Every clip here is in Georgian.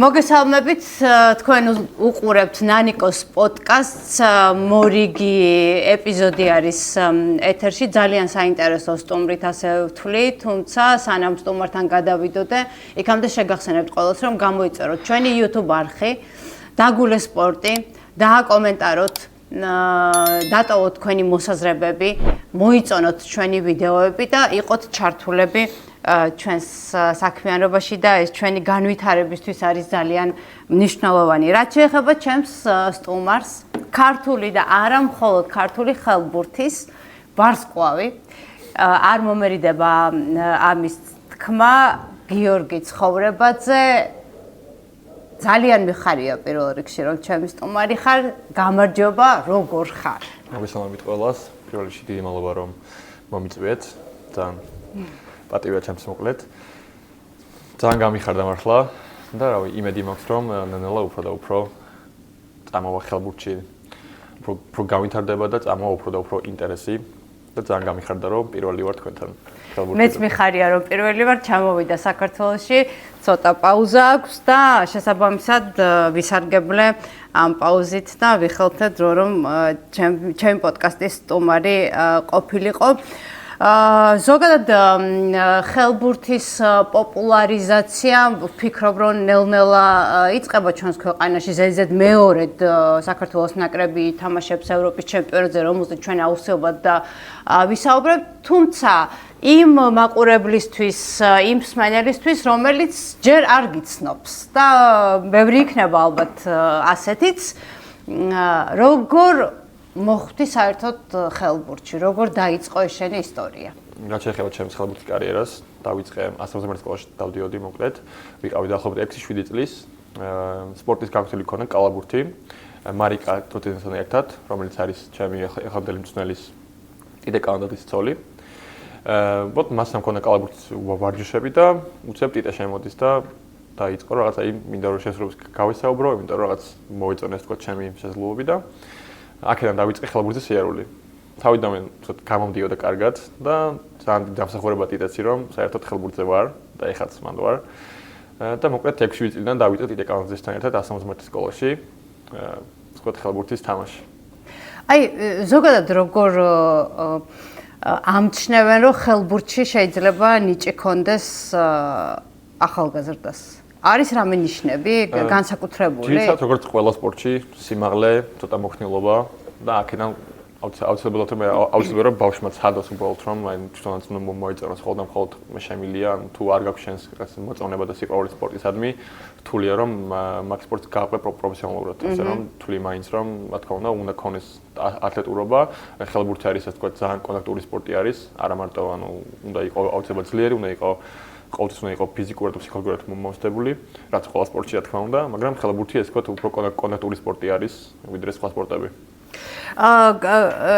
მოგესალმებით, თქვენ უყურებთ ნანიკოს პოდკასტს, მორიგი ეპიზოდი არის ეთერში, ძალიან საინტერესო სტუმრით ასე ვთვლი, თუმცა სანამ სტუმართან გადავიდოდე, იქამდე შეგახსენებთ ყველას, რომ გამოიწეროთ ჩვენი YouTube არხი, დაგულეს სპორტი, დააკომენტაროთ, დატოვოთ თქვენი მოსაზრებები, მოიწონოთ ჩვენი ვიდეოები და იყოთ ჩართულები ჩვენს საქმიანობაში და ეს ჩვენი განვითარებისთვის არის ძალიან მნიშვნელოვანი. რაც შეეხება ჩემს სტუმარს, ქართული და არა მხოლოდ ქართული ხელბურთის ვარსკვლავი, არ მომერიდება ამის თქმა გიორგი ცხოვრებაძე. ძალიან მიხარია პირველ რიგში, რომ ჩემი სტუმარი ხარ. გამარჯობა, როგორ ხარ? მოგესალმებით ყველას. პირველ რიგში დიდი მადლობა რომ მომიწვიეთ. ძალიან პატივია ჩემს მოკლედ. ძალიან გამიხარდა მართლა და რავი, იმედი მაქვს რომ ნელა უფრო და უფრო წამოვა ხელბურთში. უფრო გავითარდება და წამოვა უფრო და უფრო ინტერესი და ძალიან გამიხარდა რომ პირველი ვარ თქვენთან ხელბურთში. მეც მიხარია რომ პირველი ვარ, ჩამოვიდა საქართველოში, ცოტა პაუზა აქვს და შესაბამისად ვისარგებლე ამ პაუზით და ვიხელთე დრო რომ ჩემი პოდკასტის სტუმარი ყოფილიყო. ზოგადად ხელბურთის პოპულარიზაცია ვფიქრობ რომ ნელ-ნელა იწყება ჩვენს ქვეყანაში ზედიზედ მეორედ საქართველოს ნაკრები ითამაშებს ევროპის ჩემპიონატზე რომელზეც ჩვენ აუცილებლად ვისაუბრებთ თუმცა იმ მაყურებლისთვის იმ მსმენელისთვის რომელიც ჯერ არ გიცნობს და ბევრი იქნება ალბათ ასეთიც როგორ მოხვდი საერთოდ ხელბურთში, როგორ დაიწყო ეს შენი ისტორია? რაც შეეხება ჩემს ხელბურთის კარიერას, დავიწყე 111 სკოლაში დავდიოდი მოკლედ. ვიყავი დაახლოებით 6-7 წლის. სპორტის გაკვეთილი ქონა კალაბურთი, მარიკა თოთენსთან ერთად, რომელიც არის ჩემი ეხამდელი მწვრთნელის კიდე კანდიდატის ცოლი. მასთან მქონდა კალაბურთის ვარჯიშები და უცებ ტიტე შემოდის და დაიწყო რაღაცა იმ მინდა რომ შესრულებს გავისაუბრო, იმიტომ რომ რაღაც მოეწონეს თქო ჩემი შესაძლებლობები და აქედან დავიწყე ხელბურთის სიარული. თავიდანვე გამომდიოდა კარგად და ძალიან დამსახურება ტიტეცი რომ საერთოდ ხელბურთზე ვარ და ეხაც მანდ ვარ. და მოკლედ 6-7 წლიდან დავიწყე ტიტე კანონზესთან ერთად 111 სკოლაში ვთქვათ ხელბურთის თამაში. აი ზოგადად როგორ ამჩნევენ რომ ხელბურთში შეიძლება ნიჭი კონდეს ახალგაზრდას? არის რამე ნიშნები განსაკუთრებული? ძირითადად როგორც ყველა სპორტში, სიმაღლე, ცოტა მოხნილობა და აქედან აუცილებლად რომ ბავშვმა ცადოს უბრალოდ რომ აი თვითონაც მოიწეროს ხოლმე მხოლოდ შემილია, თუ არ გაქვს შენს მოწონება და სიყვარული სპორტისადმი, რთულია რომ მაგ სპორტს გააყვე პროფესიონალურად, ასე რომ რთული მაინც რომ რა თქმა უნდა ქონდეს ათლეტურობა, ხელბურთი არის ასე ვთქვათ ძალიან კონტაქტური სპორტი არის, არა მარტო ანუ უნდა იყოს აუცილებლად ძლიერი, უნდა იყოს ყოველთვის უნდა იყოს ფიზიკურად და ფსიქოლოგიურად მომსწრებული, რაც ყველა სპორტში რა თქმა უნდა, მაგრამ ხელბურთი ეს ვთქვათ უფრო კონტაქტური სპორტი არის, ვიდრე სხვა სპორტები.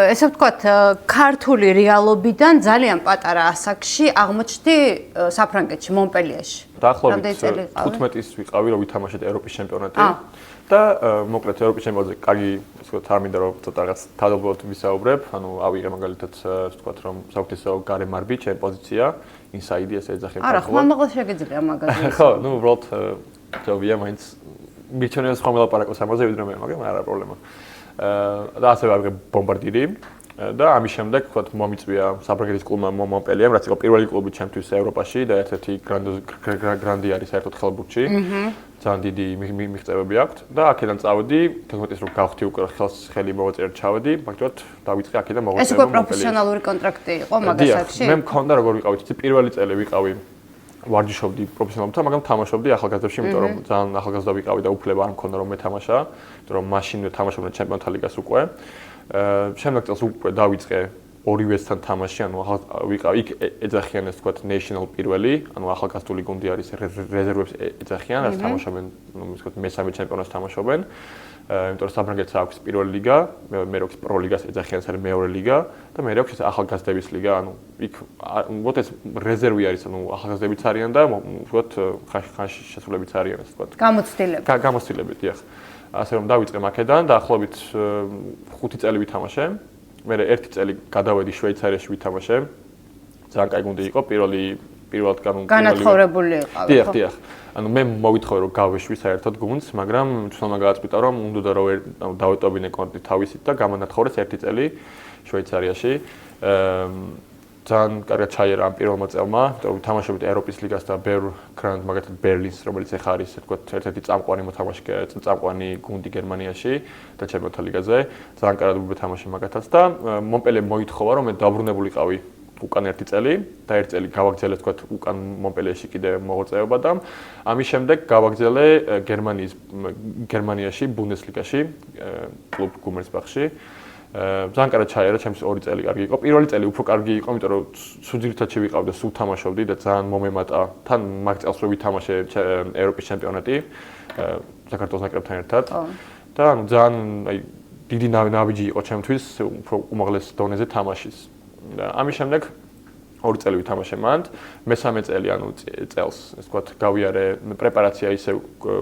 ესე ვთქვათ, ქართული რეალობიდან ძალიან პატარა ასაკში აღმოჩნდი საფრანგეთში, მონპელიეში. დაახლოებით 15-ის ვიყავი, რომ ვითამაშეთ ევროპის ჩემპიონატი და მოკლედ ევროპის ჩემპიონატზე კარგი, ასე ვთქვათ, არ მინდა რომ ცოტა რაღაც თავდაპირველად ვისაუბრებ, ანუ ავიღე მაგალითად, ასე ვთქვათ, რომ საუკეთესო გარემარბი, ჩემი პოზიცია, ინსაიდი ესე ეძახება. არა, ხმამაღლა შეგიძლია მაგაზე. ხო, ნუ უბრალოდ ჯობია მაინც მიჩვენებს ხომ ელაპარაკოს ამაზე, ვიდრე მე, მაგრამ არა პრობლემა. და ასევე ავიღე ბომბარდირი და ამის შემდეგ ვთქვათ მომიწვია საფრანგეთის კლუბმა მონპელიემ, რაც იყო პირველი კლუბი ჩემთვის ევროპაში და ერთ-ერთი გრანდი არის საერთოდ ხელბურთში. ძალიან დიდი მიღწევები აქვს და აქედან წავედი, თქოს რომ გავხდი უკვე ხელი მოვაწერე ჩავედი, მაგალითად დავიწყე აქედან მოღვაწეობა მონპელიეში. ეს უკვე პროფესიონალური კონტრაქტი იყო მაგასაკში? მე მქონდა როგორ ვიყავი, თითი პირველი წელი ვიყავი ვარჯიშობდი პროფესიონალთან, მაგრამ თამაშობდი ახალგაზრდებში, იმიტომ რომ ძალიან ახალგაზრდა ვიყავი და უფლება არ მქონდა რომ მე თამაშა, იმიტომ რომ მაშინვე თამაშობდნენ ჩემპიონთა ლიგას უკვე. შემდეგ წელს უკვე დავიწყე ორივესთან თამაში, ანუ ვიყავი იქ ეძახიან ეს ვთქვათ national პირველი, ანუ ახალგაზრდული გუნდი არის რეზერვებს ეძახიან, რაც თამაშობენ, ну, ვთქვათ მესამე ჩემპიონატს თამაშობენ. იმიტომ რომ საფრანგეთს აქვს პირველი ლიგა, მე აქვს პრო ლიგას ეძახიან, ეს არის მეორე ლიგა და მე აქვს ახალგაზრდების ლიგა, ანუ იქ უბრალოდ ეს რეზერვი არის, ანუ ახალგაზრდებიც არიან და ვთქვათ ხანში შესრულებიც არიან, ასე ვთქვათ. გამოცდილები. გამოცდილები, დიახ. ასე რომ დავიწყე აქედან და ახლობით 5 წელი ვითამაშე. მე 1 წელი გადავედი შვეიცარიაში ვითამაშე. ძალიან კაი გუნდი იყო, პირველად განათხოვრებული იყავი. დიახ. ანუ მე მოვითხოვე რომ გავეშვი საერთოდ გუნდს, მაგრამ თვითონმა გააწყვიტა რომ უნდა რომ დავეტოვინე კონტი თავისით და გამონათხოვრეს 1 წელი შვეიცარიაში. ძალიან კარგად ჩაიერა ამ პირველმა წელმა, რომ თამაშობდი ევროპის ლიგას და ბევრ გრანდ მაგათად ბერლინს, რომელიც ახლა არის ერთ-ერთი წამყვანი მოთამაშე, წამყვანი გუნდი გერმანიაში და ჩემპიონთა ლიგაზე. ძალიან კარგად ვთამაშე მაგათაც და მონპელე მოითხოვა რომ მე დაბრუნებულიყავი უკან 1 წელი და 1 წელი გავაგრძელე უკან მონპელეში კიდე მოღვაწეობა და ამის შემდეგ გავაგრძელე გერმანიაში ბუნდესლიგაში კლუბ გუმერსბახში. ძალიან კარგად ჩაიერა, ჩემს 2 წელი კარგი იყო. პირველი წელი უფრო კარგი იყო, იმიტომ რომ სუძირთადში ვიყავ და სულ თამაშობდი და ძალიან მომემატა. თან მაგ წელს რო ვითამაშე ევროპის ჩემპიონატი საქართველოს ნაკრებთან ერთად. და ანუ ძალიან დიდი ნაბიჯი იყო ჩემთვის უფრო უმაღლეს დონეზე თამაშის. და ამის შემდეგ 2 წელი ვითამაშე მანდ, მესამე წელი ანუ წელს, ასე ვთქვათ, გავიარე პრეპარაცია ისევ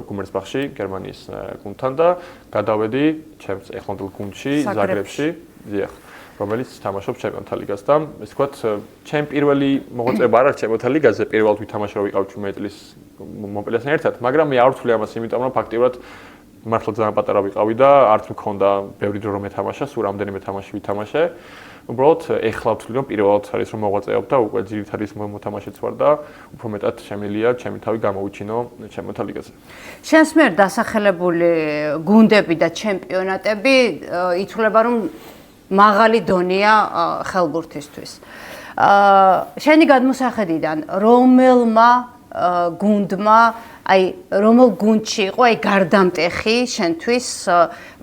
გუმერსბახში, გერმანიის გუნდთან და გადავედი ჩემს ახლანდელ გუნდში, ზაგრებში, დიახ, რომელიც თამაშობს ჩემპიონთა ლიგას და ასე ვთქვათ, ჩემი პირველი მოღვაწეობა არ არის ჩემპიონთა ლიგაზე, პირველად ვითამაშე რომ ვიყავ 18 წლის მონპელიასთან ერთად, მაგრამ მე არ ვთვლი ამას იმიტომ რომ ფაქტიურად მართლა ძალიან პატარა ვიყავი და არც მქონდა ბევრი დრო რომ ეთამაშა, სულ რამდენიმე თამაში ვითამაშე. უბრალოდ ეხლა ვთვლი რომ პირველად არის რომ მოღვაწეობ და უკვე ძირითადი მოთამაშეც ვარ და უფრო მეტად შემიძლია ჩემი თავი გამოვიჩინო ჩემპიონთა ლიგაზე. შენს მიერ დასახელებული გუნდები და ჩემპიონატები ითვლება რომ მაღალი დონეა ხელბურთისთვის. შენი გადმოსახედიდან რომელმა გუნდმა აი რომელ გუნდში იყო აი გარდამტეხი შენთვის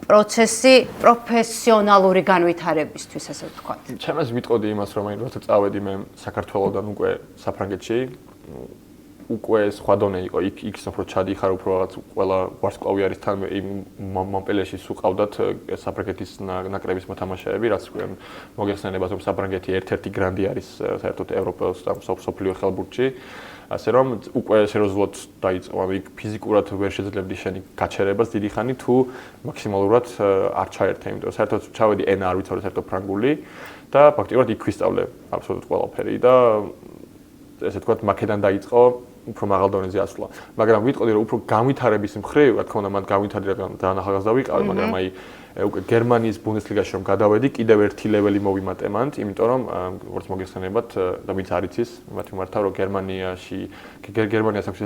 პროცესი პროფესიონალური განვითარებისთვის ასე ვთქვათ. ჩემს ვიტყოდი იმას რომ აი როცა წავედი მე საქართველოსდან უკვე საფრანგეთში უკვე სხვა დონე იყო იქ უფრო ჩადიხარ უფრო რაღაც ყველა ვარსკვლავი არის თან მონპელეში სულ ყავდათ საფრანგეთის ნაკრების მოთამაშეები რაც მოგეხსენებათ რომ საფრანგეთი ერთ-ერთი გრანდი არის საერთოდ ევროპის და სოფლიო ხელბურთში ასე რომ უკვე სერიოზულად დაიწყო ანუ იქ ფიზიკურად ვერ შეძლებდი შენი გაჩერებას დიდი ხანი თუ მაქსიმალურად არ ჩაერთე იმიტომ საერთოდ ჩავედი ენა არ ვიცოდი საერთოდ ფრანგული და ფაქტიურად იქ ვისწავლე აბსოლუტურად ყველაფერი და ესე ვთქვათ მაქედან დაიწყო უფრო მაღალ დონეზე ასვლა მაგრამ ვიტყოდი რომ უფრო განვითარების მხრივ რა თქმა უნდა მან განვითარდა ძალიან ახალგაზრდა ვიყავი მაგრამ აი უკვე გერმანიის ბუნდესლიგაში რომ გადავედი კიდევ ერთი ლეველი მოვიმატე მანდ იმიტომ რომ როგორც მოგეხსენებათ და ვინც არ იცის მათი მართავ რომ გერმანიაში გერმანიას აქვს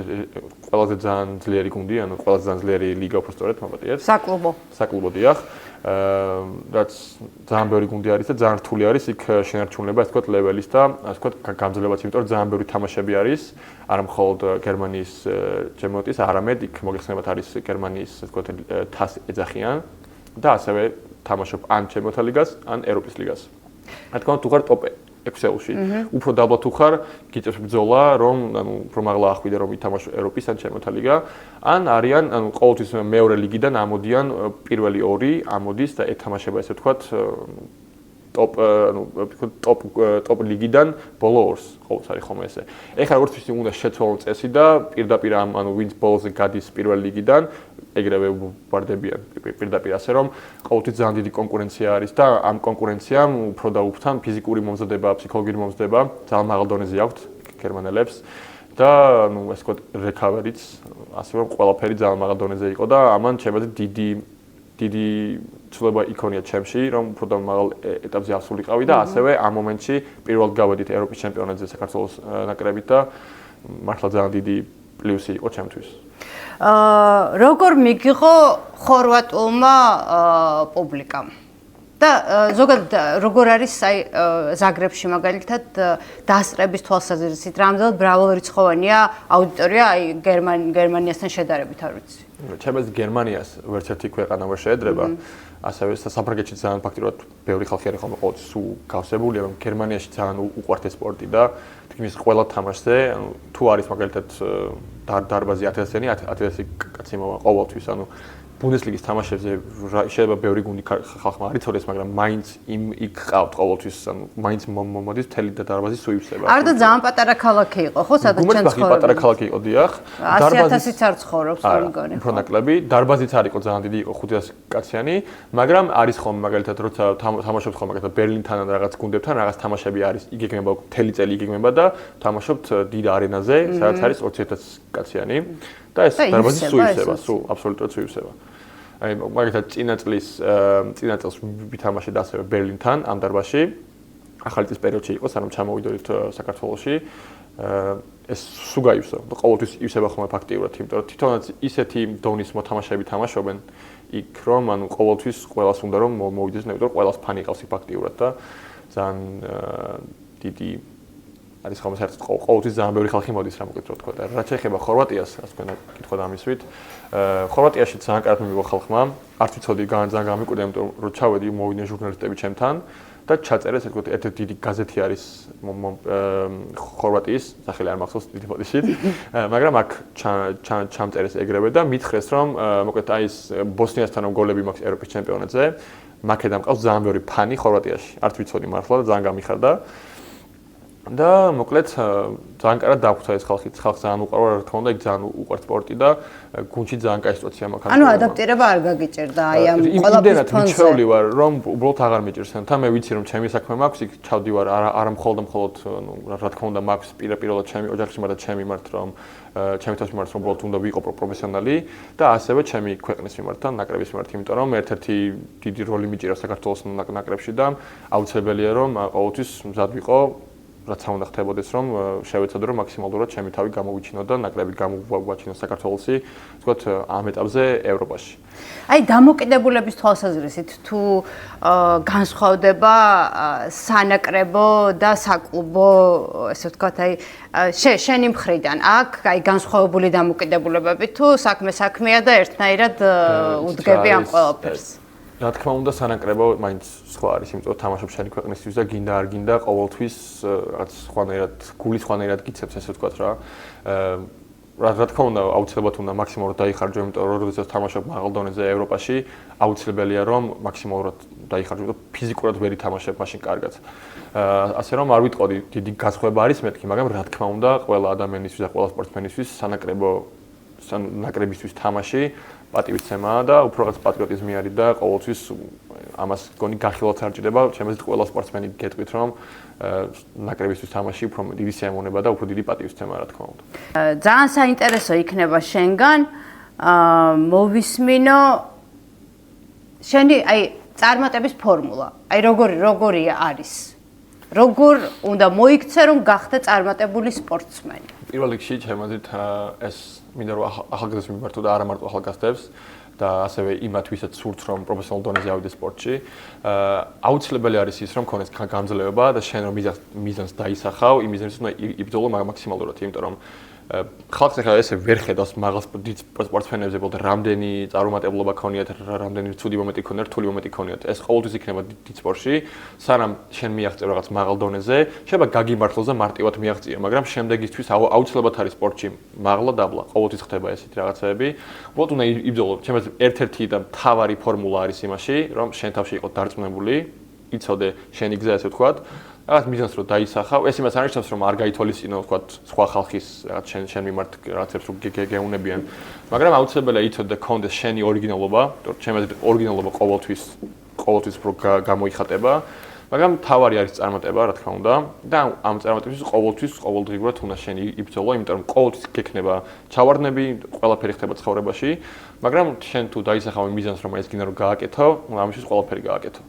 ყველაზე ძალიან ძლიერი გუნდი ანუ ყველაზე ძალიან ძლიერი ლიგა უფრო სწორედ მომატიეთ საკლუბო დიახ რაც ძალიან ბევრი გუნდი არის და ძალიან რთული არის იქ შენარჩუნება ასე ვთქვათ ლეველის და ასე ვთქვათ გამძლეობაც იმიტომ რომ ძალიან ბევრი თამაშები არის არა მხოლოდ გერმანიის ჩემპიონატის არამედ იქ მოგეხსენებათ არის გერმანიის ასე ვთქვათ თასი ეძახიან და ასევე თამაშობ ან ჩემპიონთა ლიგას, ან ევროპის ლიგას. რა თქმა უნდა, თუ ხარ ტოპ 6-ში, უფრო დაბლა თუ ხარ, გიწევს ბრძოლა, რომ ანუ უფრო მაღლა ახვიდე რომ ითამაშო ევროპის ან ჩემპიონთა ლიგა, ან არიან, ანუ ყოველთვის მეორე ლიგიდან ამოდიან პირველი 2 ამოდის და ეთამაშება ესე ვთქვათ ტოპ ლიგიდან ბოლო 2-ს ყოველთვის არის ხომ ესე. ეხლა როგორც ვიცი უნდა შეცვალონ წესი და პირდაპირ ამ ანუ ვინც ბოლოზე გადის პირველ ლიგიდან ეგრევე ვარდებიან პირდაპირ ასე რომ ყოველთვის ძალიან დიდი კონკურენცია არის და ამ კონკურენციამ უფრო და უფრო ფიზიკური მომზადება, ფსიქოლოგიური მომზადება ძალიან მაღალ დონეზე აქვთ გერმანელებს და ანუ ასე ვთქვათ რეკავერიც ასე რომ ყველაფერი ძალიან მაღალ დონეზე იყო და ამან ჩემზე დიდი ცვლილება იქონია ჩემში რომ უფრო და მაღალ ეტაპზე ასულიყავი და ასევე ამ მომენტში პირველად გავედით ევროპის ჩემპიონატზე საქართველოს ნაკრებით და მართლა ძალიან დიდი პლუსი იყო ჩემთვის. როგორ მიგიღო ხორვატულმა პუბლიკამ და ზოგადად როგორ არის აი ზაგრებში მაგალითად დასწრების თვალსაზრისით რამდენად მრავალრიცხოვანია აუდიტორია აი გერმანიასთან შედარებით არ ვიცი ჩემს გერმანიას ვერც ერთი ქვეყანა ვერ შეედრება ასევე საფრანგეთში ძალიან ფაქტიურად ბევრი ხალხი არის ხოლმე ყოველთვის სულ გავსებული რომ გერმანიაში ძალიან უყვართ ეს სპორტი და თითქმის ყველა თამაშზე თუ არის მაგალითად დარბაზი 1000-იანი 1000 კაცი მოვა ყოველთვის ანუ ბუნდესლიგის თამაშებზე შეიძლება ბევრი გუნდი ხალხმა არ იცოდეს, მაგრამ მაინც იქ ყავთ ყოველთვის, ანუ მაინც მოდის მთელი დარბაზი სუივსება. არ და ძალიან პატარა ქალაქი იყო, ხო, სადაც ჩვენ ცხოვრობდი. პატარა ქალაქი იყო, დიახ. 100,000-იც არ ცხოვრობს, რომ მგონი. უფრო ნაკლები, დარბაზიც არ იყო ძალიან დიდი, იყო 500 კაციანი, მაგრამ არის ხომ მაგალითად როცა თამაშობთ ხომ მაგალითად ბერლინთან ან რაღაც გუნდებთან რაღაც თამაშები არის, იგეგმება მთელი წელი იგეგმება და თამაშობთ დიდ არენაზე, სადაც არის 20,000 კაციანი და ეს დარბაზი სუივსება, სულ აბსოლუტურად სუივსება. აი მაგალითად წინა წელს ვითამაშეთ ასევე ბერლინთან ამ დარბაზში. ახალი წლის პერიოდში იყო, სანამ ჩამოვიდოდით საქართველოში. ეს სულ გაივსო. ყოველთვის ივსება ხოლმე ფაქტიურად, იმიტომ რომ თვითონაც ისეთი დონის მოთამაშეები თამაშობენ იქ, რომ ანუ ყოველთვის ყველას უნდა რომ მოვიდეს, იმიტომ რომ ყველას ფანი ყავს იქ ფაქტიურად და ძალიან დიდი არის ხოლმე საერთოდ ყოველთვის ძალიან ბევრი ხალხი მოდის რა მოკეთ რო თქვა და რაც შეეხება ხორვატიას, ასე თქვა კითხვა დამისვით. ხორვატიაში ძალიან კარგად მივიღო ხალხმა. არც ვიცოდი ძალიან გამიკვირდა, იმიტომ რომ ჩავედი მოვიდნენ ჟურნალისტები ჩემთან და ჩაწერეს ეგ ერთ-ერთი დიდი გაზეთი არის ხორვატიის, სახელი არ მახსოვს დიდი ფოტოშით, მაგრამ აქ ჩამწერეს ეგრევე და მითხრეს რომ მოკლედ აი ეს ბოსნიასთან რომ გოლები მაქვს ევროპის ჩემპიონატზე, მაქედან მყავს ძალიან ბევრი ფანი ხორვატიაში. არც ვიცოდი მართლა და ძალიან გამიხარდა. და მოკლედ ძალიან კარგად დაგვხვდა ეს ხალხი, ხალხს ძალიან უყვარდა, რა თქმა უნდა, იქ ძალიან უყვართ სპორტი და გუნდში ძალიან კაი სიტუაცია მაქვს. ანუ ადაპტირება არ გაგიჭირდა აი ამ ყველაფრის ფონზე. მიჩვეული ვარ, რომ უბრალოდ აღარ მიჭირს თან, მე ვიცი რომ ჩემი საქმე მაქვს, იქ ჩავდივარ, არა მხოლოდ ანუ რა თქმა უნდა მაქვს პირდაპირად ჩემი ოჯახში მართ ჩემი მიმართ რომ ჩემი თავს მიმართ რომ უბრალოდ უნდა ვიყო პროფესიონალი და ასევე ჩემი ქვეყნის მიმართ, ნაკრების მიმართ, იმიტომ რომ ერთ-ერთი დიდი როლი მიჭირავს საქართველოს ნაკრებში და აუცილებელია რომ ყოველთვის მზად ვიყო რაც უნდა ხდებოდეს რომ შევეცადო რომ მაქსიმალურად ჩემი თავი გამოვიჩინო და ნაკრები გამოვაჩინო საქართველოსი, ვთქვათ ამ ეტაპზე ევროპაში. აი დამოკიდებულების თვალსაზრისით თუ განსხვავდება სანაკრებო და საკლუბო, ესე ვთქვათ, აი შენი მხრიდან აქ აი განსხვავებული დამოკიდებულებები თუ საქმეა და ერთნაირად უდგები ამ ყველაფერს. რა თქმა უნდა სანაკრებო მაინც სხვა არის, იმიტომ რომ თამაშობ შენი ქვეყნისთვის და გინდა არ გინდა ყოველთვის რაღაც სხვანაირად გულის სხვანაირად გიცებს ესე ვთქვათ რა. რა თქმა უნდა აუცილებლად უნდა მაქსიმალურად დაიხარჯო, იმიტომ რომ როდესაც თამაშობ მაღალ დონეზე ევროპაში, აუცილებელია რომ მაქსიმალურად დაიხარჯო, იმიტომ ფიზიკურად ვერ ითამაშებ მაშინ კარგად. ასე რომ არ ვიტყოდი დიდი განსხვავება არის მეთქი, მაგრამ რა თქმა უნდა ყველა ადამიანისთვის და ყველა სპორტსმენისთვის ნაკრებისთვის თამაში პატივისცემაა და უფრო რაღაც პატრიოტიზმი არის და ყოველთვის ამას გონი გახილვაც არ ჭირდება, ჩემს ყველა სპორტსმენი გეტყვით რომ ნაკრებისთვის თამაში უფრო დიდი სიამოვნება და უფრო დიდი პატივისცემა რა თქმა უნდა. ძალიან საინტერესო იქნება შენგან მოვისმინო შენი აი წარმატების ფორმულა. აი როგორი არის? როგორ უნდა მოიქცე რომ გახდე წარმატებული სპორტსმენი? პირველ რიგში ჩემაზით ეს მინდა რომ ახალგაზრდებს მიმართო და არა მარტო ახალგაზრდებს და ასევე იმათ ვისაც სურთ რომ პროფესიონალ დონეზე ავიდეს სპორტში. აუცილებელი არის ის რომ ქონდეს გამძლეობა და შენ რომ მიზანს დაისახავ, იმ მიზანს უნდა იბრძოლო მაქსიმალურად, იმიტომ რომ ხალხს ახლა ესე ვერ ხედავს მაღალ სპორტსმენებზე, ბოლოდ რამდენი წარუმატებლობა ქონიათ, რამდენი ცუდი მომენტი ქონიათ, რთული მომენტი ქონიათ. ეს ყოველთვის იქნება დიდ სპორტში, სანამ შენ მიაღწევ რაღაც მაღალ დონეზე, შეიძლება გაგიმართლოს და მარტივად მიაღწიო, მაგრამ შემდეგისთვის აუცილებლად არის სპორტში მაღლა დაბლა. ყოველთვის ხდება ესეთი რაღაცები. უბრალოდ უნდა იბრძოლო. ჩემს ერთ-ერთი და მთავარი ფორმულა არის იმაში, რომ შენ თავში იყო დარწმუნებული, იცოდე შენი გზა ესე ვთქვათ. რაღაც მიზანს რო დაისახავ, ეს იმას არ ნიშნავს რომ არ გაითვალისწინო, ვთქვათ, სხვა ხალხის რაღაც შენ მიმართ რაღაცებს რო გეუნებიან, მაგრამ აუცილებელია იცოდე კონდეს შენი ორიგინალობა, ჩემს ორიგინალობა ყოველთვის რო გამოიხატება, მაგრამ თავარი არის წარმატება, რა თქმა უნდა, და ამ წარმატებისთვის ყოველდღიურად უნდა შენ იბრძოლო, იმიტომ რომ ყოველთვის გექნება ჩავარდნები, ყველაფერი ხდება ცხოვრებაში, მაგრამ შენ თუ დაისახავ მიზანს რომ ეს გინდა რომ გააკეთო, ამისთვის ყველაფერი გააკეთო.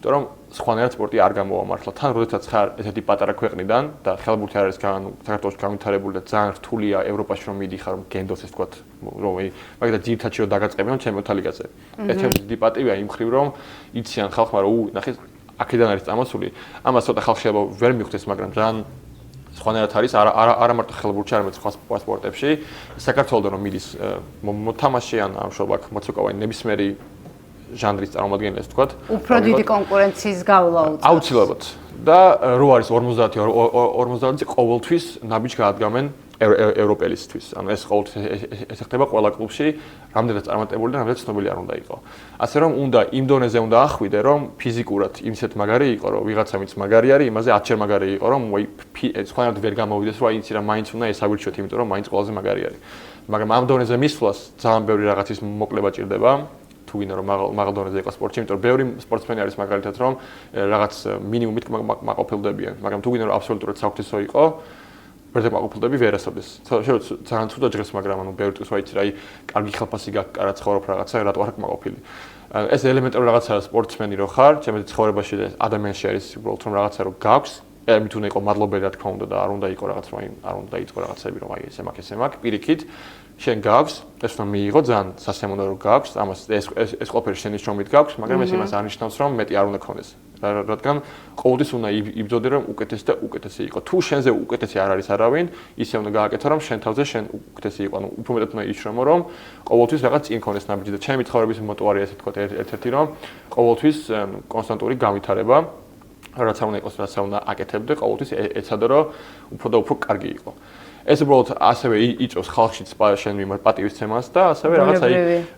იმიტომ რომ სხვანაირად სპორტი არ გამოვა მართლა. თან როდესაც ხარ ესეთი პატარა ქვეყნიდან და ხელბურთი არის საქართველოში განვითარებული და ძალიან რთულია ევროპაში რომ მიდიხარ, რომ გენდოს ეს თქვათ, რომ მაგალითად ძირითადში რომ დაგაწყებინო ჩემპიონთა ლიგაზე. ეს ჩემს დიდი პატივია იმ მხრივ რომ იციან ხალხმა რომ ნახე აქედან არის წამოსული. ამას ცოტა ხალხი შეიძლება ვერ მიხვდეს, მაგრამ ძალიან სხვანაირად არის არა მარტო ხელბურთში, არამედ სხვა სპორტებში. საქართველოსდან რომ მიდის მოთამაშე ან ამშობლად მოცურავი ნებისმიერი ჟანრის წარმომადგენელი, ასე ვთქვათ. უფრო დიდი კონკურენციის გავლა უწევს. აუცილებლად. და რო არის 50 ყოველთვის ნაბიჯს გაადგამენ ევროპელისთვის. ანუ ეს ყოველთვის ეს ხდება ყველა კლუბში, რამდენად წარმატებული და რამდენად ცნობილი არ უნდა იყო. ასე რომ უნდა იმ დონეზე უნდა ახვიდე, რომ ფიზიკურად იმისეთ მაგარი იყო, რომ ვიღაცა ვინც მაგარი არის, იმაზე 10-ჯერ მაგარი იყო, რომ სხვანაირად ვერ გამოვიდეს, რომ იცი რა მაინც უნდა ესაგვირჩიოთ, იმიტომ რომ მაინც ყველაზე მაგარი არის. მაგრამ ამ დონეზე მისვლას ძალიან ბევრი რაღაცის მოკლება ჭირდება. თუ ვინა რომ მაღალ დონეზე იყოს სპორტში, იმიტომ რომ ბევრი სპორტსმენი არის მაგალითად რომ რაღაც მინიმუმით მაყოფილდებიან, მაგრამ თუ ვინა რომ აბსოლუტურად საუკეთესო იყო, ვერ დაკმაყოფილდები ვერასოდეს. ძალიან ცუდა ჯგუფს, მაგრამ ანუ ბევრი ტყუს ვაიცი რა, კარგი ხელფასი გაქვს, კარგად ცხოვრობ რაღაცა, რატო არ გაკმაყოფილი. ეს ელემენტური რაღაცაა სპორტსმენი რო ხარ, ჩემი ცხოვრებაში ადამიანში არის უბრალოდ რომ რაღაცა რო გაქვს, ამით უნდა იყო მადლობელი რა თქმა უნდა და არ უნდა იყო რაღაც რომ არ უნდა იყო რაღაცები რომ აი ესე მაქვს, პირიქით შენ გაქვს, ეს რომ მიიღო ძალიან სასიამოვნო რომ გაქვს, ამას ეს ყველაფერი შენის შრომით გაქვს, მაგრამ ეს იმას არნიშნავს რომ მეტი არ უნდა ქონდეს. რადგან ყოველთვის უნდა იბრძოდე რომ უკეთესი და უკეთესი იყო. თუ შენზე უკეთესი არ არის არავინ, ისე უნდა გააკეთო რომ შენ თავზე შენ უკეთესი იყო. ანუ უფრო მეტად უნდა იშრომო რომ ყოველთვის რაღაც წინ ქონდეს ნაბიჯი და ჩემი ცხოვრების მოტო არის ესე თქვა ერთ-ერთი რომ ყოველთვის კონსტანტური განვითარება რაც არ უნდა იყოს, რაც არ უნდა აკეთებდე, ყოველთვის ეცადე რომ უფრო და უფრო კარგი იყო. ეს უბრალოდ ასევე იწვევს ხალხშიც შენ მიმართ პატივისცემას და ასევე რაღაცა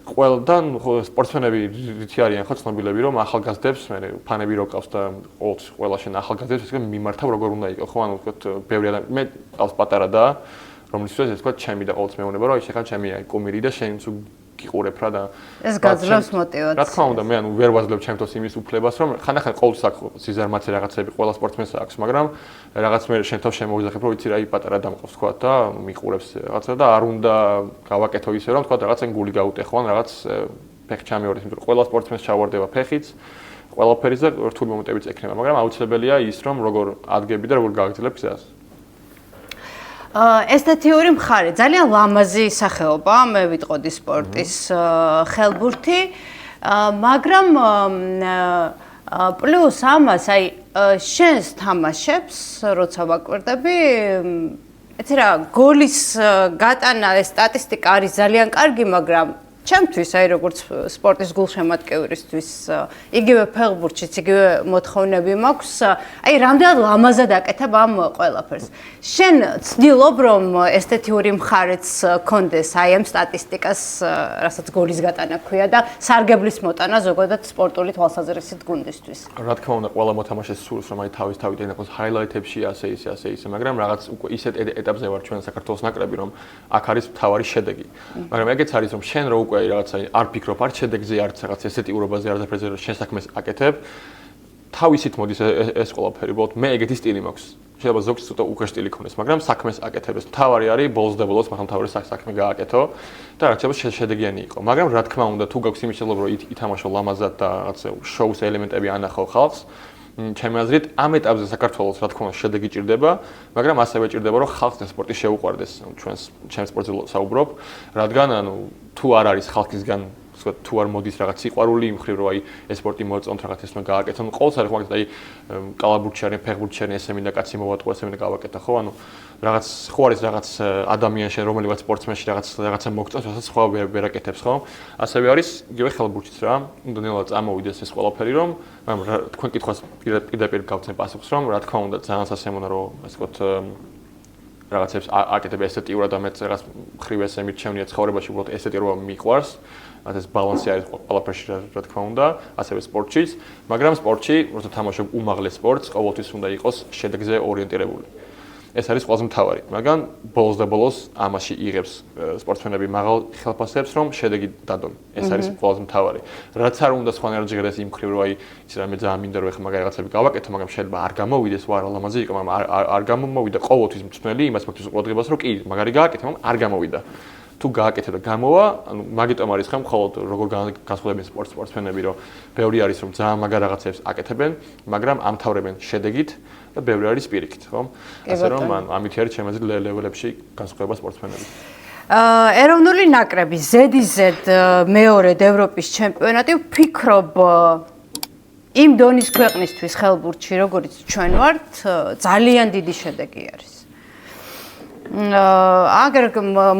ყველგან სპორტსმენები რითი არიან ხო ცნობილები რომ ახალგაზრდებს მე ფანები რო ყავს და ყოველთვის ყველა შენ ახალგაზრდებს ისე მიმართავ როგორ უნდა იყოს ხო ანუ ვთქვათ ბევრი ადამიანი მე ყავს პატარა და რომლისთვის ეს ვთქვათ ჩემი და ყოველთვის მეუბნება რომ შეხან ჩემი კუმირი და შენ გიყურებ რა და ეს გაძლევს мотивაციას. რა თქმა უნდა მე ანუ ვერ ვაძლევ ჩემთვის იმის უფლებას რომ ხანდახან ყოველთვის აქვს სიზარმაცე რაღაცები ყველა სპორტსმენს აქვს მაგრამ რაღაც მე შენ თავს შემოვიზახებ რომ ვიცი რა პატარა დამყავს თქვა და მიყურებს რაღაცა და არ უნდა გავაკეთო ისე რომ თქვა რაღაცა გული გაუტეხო ან რაღაც ფეხი ჩამეორდეს იმიტომ რომ ყველა სპორტსმენს ჩავარდება ფეხიც ყველაფერიც და რთული მომენტებიც ექნება მაგრამ აუცილებელია ის რომ როგორ ადგები და როგორ გააგრძელებ გზას. ესთეთიური მხარე ძალიან ლამაზი სახეობა მე ვიტყოდი სპორტის ხელბურთი მაგრამ პლუს ამას აი შენს თამაშებს როცა ვაკვირდები ეცი რა გოლის გატანა ეს სტატისტიკა არის ძალიან კარგი მაგრამ ჩემთვის აი როგორც სპორტის გულშემატკივრისთვის იგივე ფეხბურთშიც იგივე მოთხოვნები მაქვს აი რამდენად ლამაზად აკეთებ ამ ყველაფერს შენ ცდილობ რომ ესთეთიური მხარეც კონდეს აი ამ სტატისტიკას რასაც გოლის გატანა ქვია და სარგებლის მოტანა ზოგადად სპორტული თვალსაზრისით გუნდისთვის რა თქმა უნდა ყველა მოთამაშეს სურს რომ აი თავით ენახოს ჰაილაითებში ასე ისე მაგრამ რაღაც უკვე ისეთ ეტაპზე ვარ ჩვენ საქართველოს ნაკრები რომ აქ არის მთავარი შედეგი მაგრამ ეგეც არის რომ შენ რო უკვე რაღაცა არ ფიქრობ არ შედეგზე არც რაღაც ესეთიურობაზე არ დაფერზე რომ შენ საქმეს აკეთებ თავისით მოდის ეს ყველაფერი უბრალოდ მე ეგეთი სტილი მაქვს შეიძლება ზოგს ცოტა უკვე სტილი ქონდეს მაგრამ საქმეს აკეთებ ეს მთავარი არის ბოლოს და ბოლოს მაგრამ მთავარი საქმე გააკეთო და რაც შეიძლება შედეგიანი იყო მაგრამ რა თქმა უნდა თუ გაქვს იმის შესაძლებლობა რომ ითამაშო ლამაზად და რაღაც შოუს ელემენტები ანახო ხალხს ჩემი აზრით ამ ეტაპზე საქართველოს რა თქმა უნდა შედეგი ჭირდება მაგრამ ასევე ჭირდება რომ ხალხს სპორტი შეუყვარდეს ჩემს სპორტზე საუბრობ რადგან ანუ თუ არ არის ხალხისგან თუ არ მოდის რაღაც სიყვარული იმ ხრივ რომ აი ეს სპორტი მოწონთ რაღაც ეს უნდა გააკეთო ყოველს არის მაგალითად აი კალაბურთში არის ფეხბურთში არის ესე მინდა კაცი მოვატყო ესე მინდა გავაკეთო ხო ანუ რაღაც ხო არის რაღაც ადამიანში რომელიღაც სპორტსმენში რაღაცა მოგწონს რასაც სხვა ვერ აკეთებს ხო ასევე არის იგივე ხელბურთშიც რა უნდა ნელა წამოვიდეს ეს ყველაფერი რომ მაგრამ თქვენ კითხვას პირდაპირ გავცემ პასუხს რომ რა თქმა უნდა ძალიან სასიამოვნო რომ ასე ვთქვათ რაღაცებს აკეთებ ესთეტიურად და მეც რაღაც ხრივ ესე მირჩევნია ცხოვრებაში უბრალოდ ესთეტიურად მიყვარს ეს ბალანსი არის ყველაფერში რა თქმა უნდა ასევე სპორტშიც მაგრამ სპორტში როცა თამაშობ უმაღლეს სპორტს ყოველთვის უნდა იყოს შედეგზე ორიენტირებული ეს არის ყველაზე მთავარი მაგრამ ბოლოს და ბოლოს ამაში იღებს სპორტსმენები მაღალ ხელფასებს რომ შედეგი დადონ ეს არის ყველაზე მთავარი რაც არ უნდა სხვანაირად ჟღერდეს იმ ხრივ რომ აი იცი რა მე ძალიან მინდა რომ ეხლა მაგ რაღაცები გავაკეთო მაგრამ შეიძლება არ გამოვიდეს ვარ ლამაზი იყო მაგრამ არ გამომოვიდა ყოველთვის მწვნელი იმას მაქვს ყურადღებას რომ კი მაგარი გააკეთე მაგრამ არ გამოვიდა თუ გააკეთე და გამოვა, ანუ მაგიტომ არის ხომ მხოლოდ როგორ განსხვავდებიან სპორტსმენები, რომ ბევრი არის რომ ძალიან მაგარ რაღაცებს აკეთებენ, მაგრამ ამთავრებენ შედეგით და ბევრი არის პირიქით, ხო? ასე რომ ამით არის ჩემი აზრით ლეველებში განსხვავება სპორტსმენების. ეროვნული ნაკრები ზედიზედ მეორედ ევროპის ჩემპიონატი ვფიქრობ იმ დონის ქვეყნისთვის ხელბურთში, როგორიც ჩვენ ვართ, ძალიან დიდი შედეგი არის. აგერ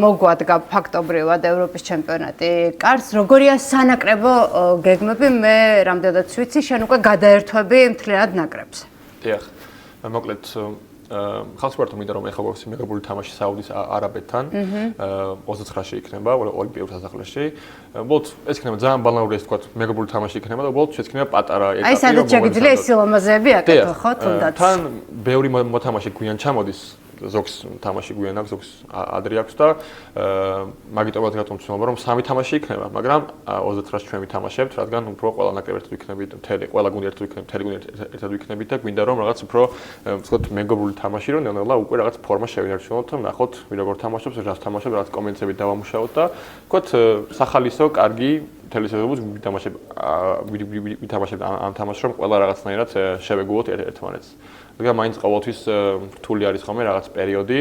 მოგვადგა ფაქტობრივად ევროპის ჩემპიონატი კარს როგორია სანაკრებო გეგმები მე რამდენადაც ვიცი შენ უკვე გადაერთვები მთლიანად ნაკრებს დიახ მოკლედ ხალხს ვართ მინდა რომ ეხლა გვაქვს მეგაბული თამაში საუდის არაბეთთან 29-ში იქნება ოლიმპიურ სასახლეში. უბრალოდ ეს იქნება ძალიან ბანალური ეს თქვა მეგაბული თამაში იქნება და უბრალოდ ეს იქნება პატარა ეტაპი. აი სადაც შეგიძლია ეს სილამაზეები აკეთო ხო თუნდაც. თან ბევრი მოთამაშე გვიან ჩამოდის ზოგს თამაში გვიან აქვს, ზოგს ადრე აქვს და მაგიტომაც გათვალისწინებთ რომ 3 თამაში იქნება, მაგრამ 29-ში ჩვენ ვითამაშებთ, რადგან უფრო ყველა ნაკრები ერთად ვიქნებით, ყველა გუნდი ერთად ვიქნებით, მთელი გუნდი ერთად ვიქნებით და გვინდა რომ რაღაც უფრო ვთქვათ მეგობრული თამაში რომ ნელა უკვე რაღაც ფორმა შევინარჩუნოთ, ნახოთ ვინ როგორ თამაშობს, რას თამაშობს, რაღაც კომენტები დავამუშავოთ და ვთქვათ სახალისო, კარგი მთელი სეზონი ვითამაშებთ ამ თამაშს რომ ყველა რაღაცნაირად შევეგულოთ ერთმანეთს. მაგრამ მაინც ყოველთვის რთული არის ხოლმე რაღაც პერიოდი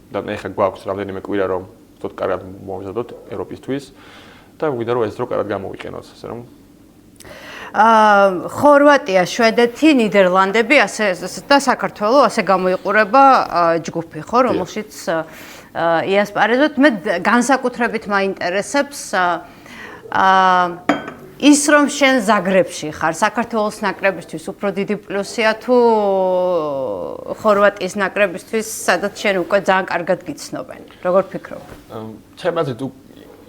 და ეხლა გვაქვს რამდენიმე კვირა რომ ვთქვათ კარგად მოვიზადოთ ევროპისთვის და გვინდა რომ ეს დრო კარგად გამოვიყენოთ, ასე რომ ხორვატია, შვედეთი, ნიდერლანდები და საქართველო ასე გამოიყურება ჯგუფი, ხო, რომელშიც იასპარეზოთ. მე განსაკუთრებით მაინტერესებს ის რომ შენ ზაგრებში ხარ, საქართველოს ნაკრებისთვის უფრო დიდი პლუსია თუ ხორვატიის ნაკრებისთვის, სადაც შენ უკვე ძალიან კარგად გიცნობენ. როგორ ფიქრობ? ჩემ აზრით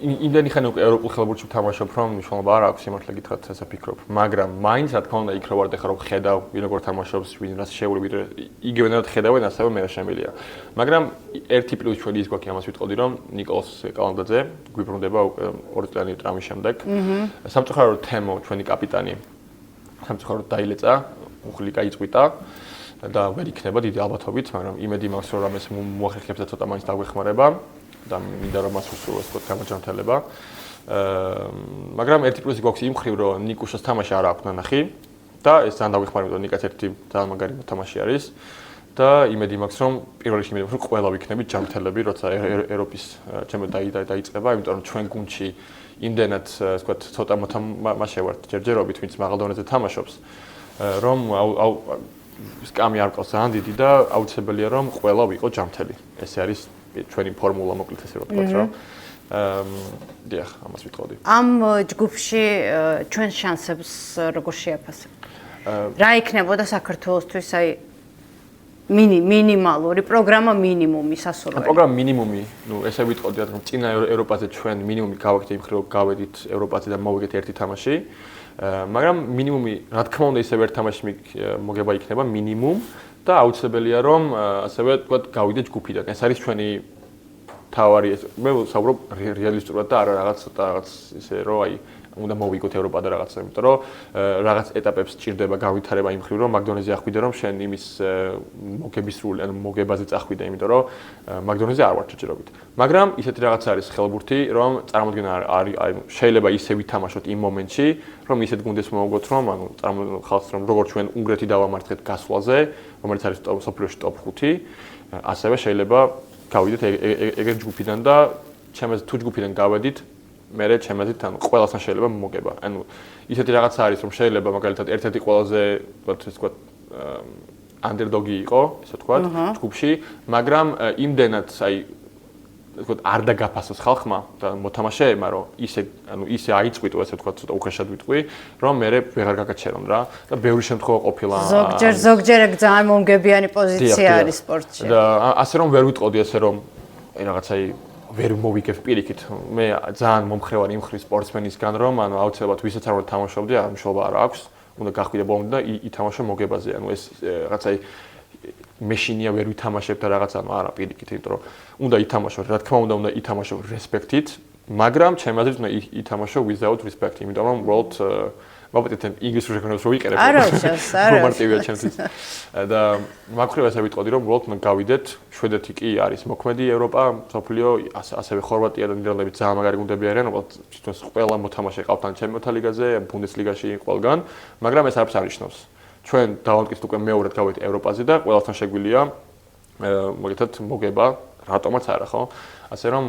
იმდენი ხანი უკვე ევროპულ ხელბურთში ვთამაშობ, რომ მნიშვნელობა არ აქვს სიმართლე გითხრათ, ესე ფიქრობ. მაგრამ მაინც რა თქმა უნდა იქ რო ვარ და ხა რომ ხედავ, ვინ როგორ თამაშობს, ვინ რას შეუძლია, იგივენად ხედავენ, ასევე მე რა შემილია. მაგრამ ერთი პლუსი ჩვენი ის გვაქვს, ამას ვიტყოდი, რომ ნიკოლოზ კალანდაძე გვიბრუნდება უკვე 2 წლიანი ტრამვის შემდეგ. სამწუხაროდ თემო, ჩვენი კაპიტანი, სამწუხაროდ დაილეწა, უხლი გაიწვიტა და ვერ იქნება დიდი ალბათობით, მაგრამ იმედი მაქვს, რომ ამას მოახერხებს და ცოტა მაინც დაგვეხმარება. და მინდა რომ მას უსურვოს თქო გამოჯანმრთელება. მაგრამ ერთი პლუსი გვაქვს იმ ხრივ, რომ ნიკუშას თამაში არ აქვს ნანახი და ეს ძალიან დაგვეხმარება, რომ ნიკაც ერთი ძალიან მაგარი მოთამაშე არის და იმედი მაქვს, რომ პირველ რიგში იმედი მაქვს, რომ ყველა ვიქნებით ჯანმრთელები, როცა ევროპის ჩემპიონატი დაიწყება, იმიტომ რომ ჩვენ გუნდში იმდენად, ასე ვთქვათ, ცოტა მოთამაშე ვართ ჯერჯერობით, ვინც მაღალ დონეზე თამაშობს, რომ სკამი არ ყავს ძალიან დიდი და აუცილებელია, რომ ყველა ვიყო ჯანმრთელი. ეს არის ჩვენი ფორმულა მოკლედ ესე რომ ვთქვათ რა. დიახ, ამას ვიტყოდი. ამ ჯგუფში ჩვენ შანსებს როგორ შეაფასებთ? რა იქნებოდა საქართველოსთვის აი მინიმალური პროგრამა მინიმუმი სასურველი. პროგრამა მინიმუმი, ესე ვიტყოდი, რომ წინა ევროპაზე ჩვენ მინიმუმი გავაკეთეთ იმ ხრივ, გავედით ევროპაზე და მოვიგეთ ერთი თამაში. მაგრამ მინიმუმი, რა თქმა უნდა, ისევ ერთ თამაში მოგება იქნება მინიმუმ. და აუცილებელია რომ ასევე ვთქვათ გავიდე ჯგუფიდან. ეს არის ჩვენი თავარი ეს მე ვსაუბრობ რეალისტურად და არა რაღაც ისე რომ აი უნდა მოვიგოთ ევროპა და რაღაცა, იმიტომ რომ რაღაც ეტაპებს ჭირდება გავითარება იმ ხრივ რომ მაგდონეზე ახვიდე რომ შენ იმის მოგების სრული ანუ მოგებაზე წახვიდე, იმიტომ რომ მაგდონეზე არ ვარ ჯერჯერობით. მაგრამ ისეთი რაღაც არის ხელბურთი, რომ წარმოუდგენა აი შეიძლება ისე ვითამაშოთ იმ მომენტში, რომ ისეთ გუნდეს მოვუგოთ რომ ანუ ხალხს რომ როგორც ჩვენ უნგრეთი დავამარცხეთ გასვლაზე, რომელიც არის სოფლიოში ტოპ 5, ასევე შეიძლება გავიდეთ ეგრეთ ჯგუფიდან და ჩემს თუ ჯგუფიდან გავედით მე ჩემაზით ანუ ყველასთან შეიძლება მოგება. ანუ ისეთი რაღაცა არის რომ შეიძლება მაგალითად ერთ-ერთი ყველაზე ვთქვათ ანდერდოგი იყო, ესე ვთქვათ, ჯგუფში, მაგრამ იმდენად აი ვთქვათ არ დაგაფასოს ხალხმა და მოთამაშეებმა, რომ ისე აიწვიტო, ესე ვთქვათ, ცოტა უხეშად ვიტყვი, რომ მე ვეღარ გაგაჩერონ რა და ბევრი შემთხვევა ყოფილა. ზოგჯერ ეგ ძალიან მომგებიანი პოზიცია არის სპორტში. და ასე რომ ვერ ვიტყოდი ესე რომ რაღაცა ვერ მოვიგებ პირიქით. მე ძალიან მომხრე ვარ იმ ხრი სპორტსმენისგან, რომ ანუ აუცილებლად ვისაც არ უნდა თამაშობდი, არ მნიშვნელობა არ აქვს. უნდა გახვიდე ბოლომდე და ითამაშო მოგებაზე. ანუ ეს რაღაცა მეშინია ვერ ვითამაშებ და რაღაცა არა პირიქით, იმიტომ რომ უნდა ითამაშო, რა თქმა უნდა ითამაშო რესპექტით, მაგრამ ჩემი აზრით უნდა ითამაშო without respect, იმიტომ რომ უბრალოდ მოვიტეთ ინგლისურ ჟურნალს რო ვიყერებ. მარტივია ჩემთვის. და მაგხრივ ესე ვიტყოდი რომ უბრალოდ უნდა გავიდეთ, შვედეთი კი არის მოქმედი ევროპა, სოფლიო, ასევე ხორვატია და ნიდერლანდები ძალიან მაგარი გუნდები არიან, უბრალოდ თვითონ ყველა მოთამაშე ყავთ ან ჩემპიონთა ლიგაზე, ბუნდესლიგაში ყველგან, მაგრამ ეს არც არ ნიშნავს. ჩვენ დავამტკიცეთ უკვე მეორედ გავედით ევროპაზე და ყველასთან შეგვიძლია მაგათად მოგება, რატომაც არა, ხო? ასე რომ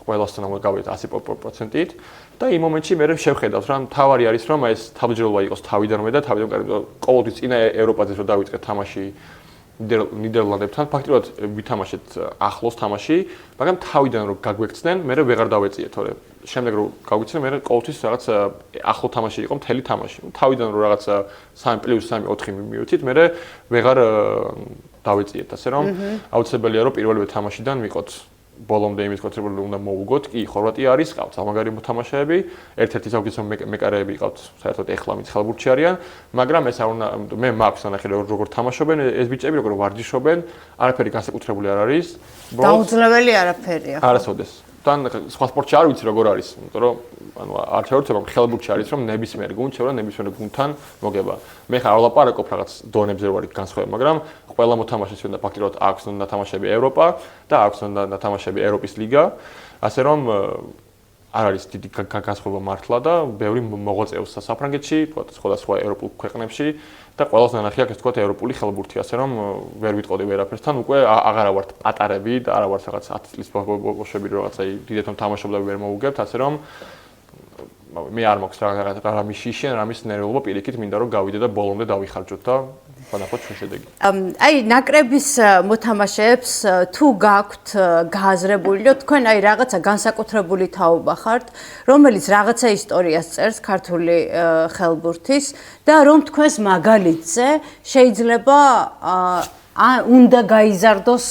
ყველასთან უნდა გავედით 100%-ით და იმ მომენტში მე შევხედავთ რა, თავარი არის რომ ეს თავჯერობა იყოს თავიდანვე და თავიდან ყოველთვის წინა ევროპაზე რომ დავიწყეთ თამაში ნიდერლანდებთან, ფაქტობრივად ვითამაშეთ ახლოს თამაში, მაგრამ თავიდან რომ გაგვექცნენ, მე ვეღარ დავეწიე, თორე შემდეგ რომ გავიქცნენ, მე ყოველთვის რაღაც ახლო თამაში იყო მთელი თამაში. თავიდან რომ რაღაც 3+3 4 მივიცით, მე ვეღარ დავეწიეთ, ასე რომ აუცილებელია რომ პირველივე თამაშიდან ვიყოთ ბოლომდე იმის კონცეპტი უნდა მოუგოთ. კი, ხორვატია არის, ყავს ამაგარი მოთამაშეები, ერთ-ერთი საუკეთესო მეკარეები ყავს, საერთოდ ეხლა მით ხალბურთში არიან, მაგრამ ეს არ უნდა მე მაქვს ნახე როგორ თამაშობენ ეს ბიჭები, როგორ ვარჯიშობენ, არაფერი განსაკუთრებული არ არის. დაუძლეველი არაფერია. არასოდეს. თან სხვა სპორტში არ ვიცი როგორ არის, იმიტომ რომ ანუ არ შეურჩება ხალბურთში არის რომ ნებისმიერ გუნდს შეურა ნებისმიერ გუნდთან მოგება. მე ხარ არ ვლაპარაკობ რაღაც დონებზე რო არის განსხვავება, მაგრამ ყველა მოთამაშეს უნდა ფაქტიურად აქვს უნდა თამაშები ევროპა და აქვს უნდა თამაშები ევროპის ლიგა, ასე რომ არ არის დიდი განსხვავება მართლა და ბევრი მოღვაწეობს საფრანგეთში, თქო სხვადასხვა ევროპულ ქვეყნებში და ყველას ნანახი აქვს თქო ევროპული ხალბურთი, ასე რომ ვერ ვიტყოდი ვერაფერსთან, უკვე აღარა ვართ პატარები და არა ვართ რაღაც 10 წლის ბავშვები რაღაცა დიდეთონ თამაშობდა ვერ მოუგებთ, ასე რომ მე არ მაქვს რა მიშიშენ, რამის ნერვულობა პირიქით მინდა რომ გავიდე და ბოლომდე დავიხარჯოთ და ვანახოთ ჩვენ შედეგი. აი ნაკრების მოთამაშეებს თუ გაქვთ გააზრებული რომ თქვენ აი რაღაცა განსაკუთრებული თაობა ხართ, რომელიც რაღაცა ისტორიას წერს ქართული ხელბურთის და რომ თქვენს მაგალითზე შეიძლება უნდა გაიზარდოს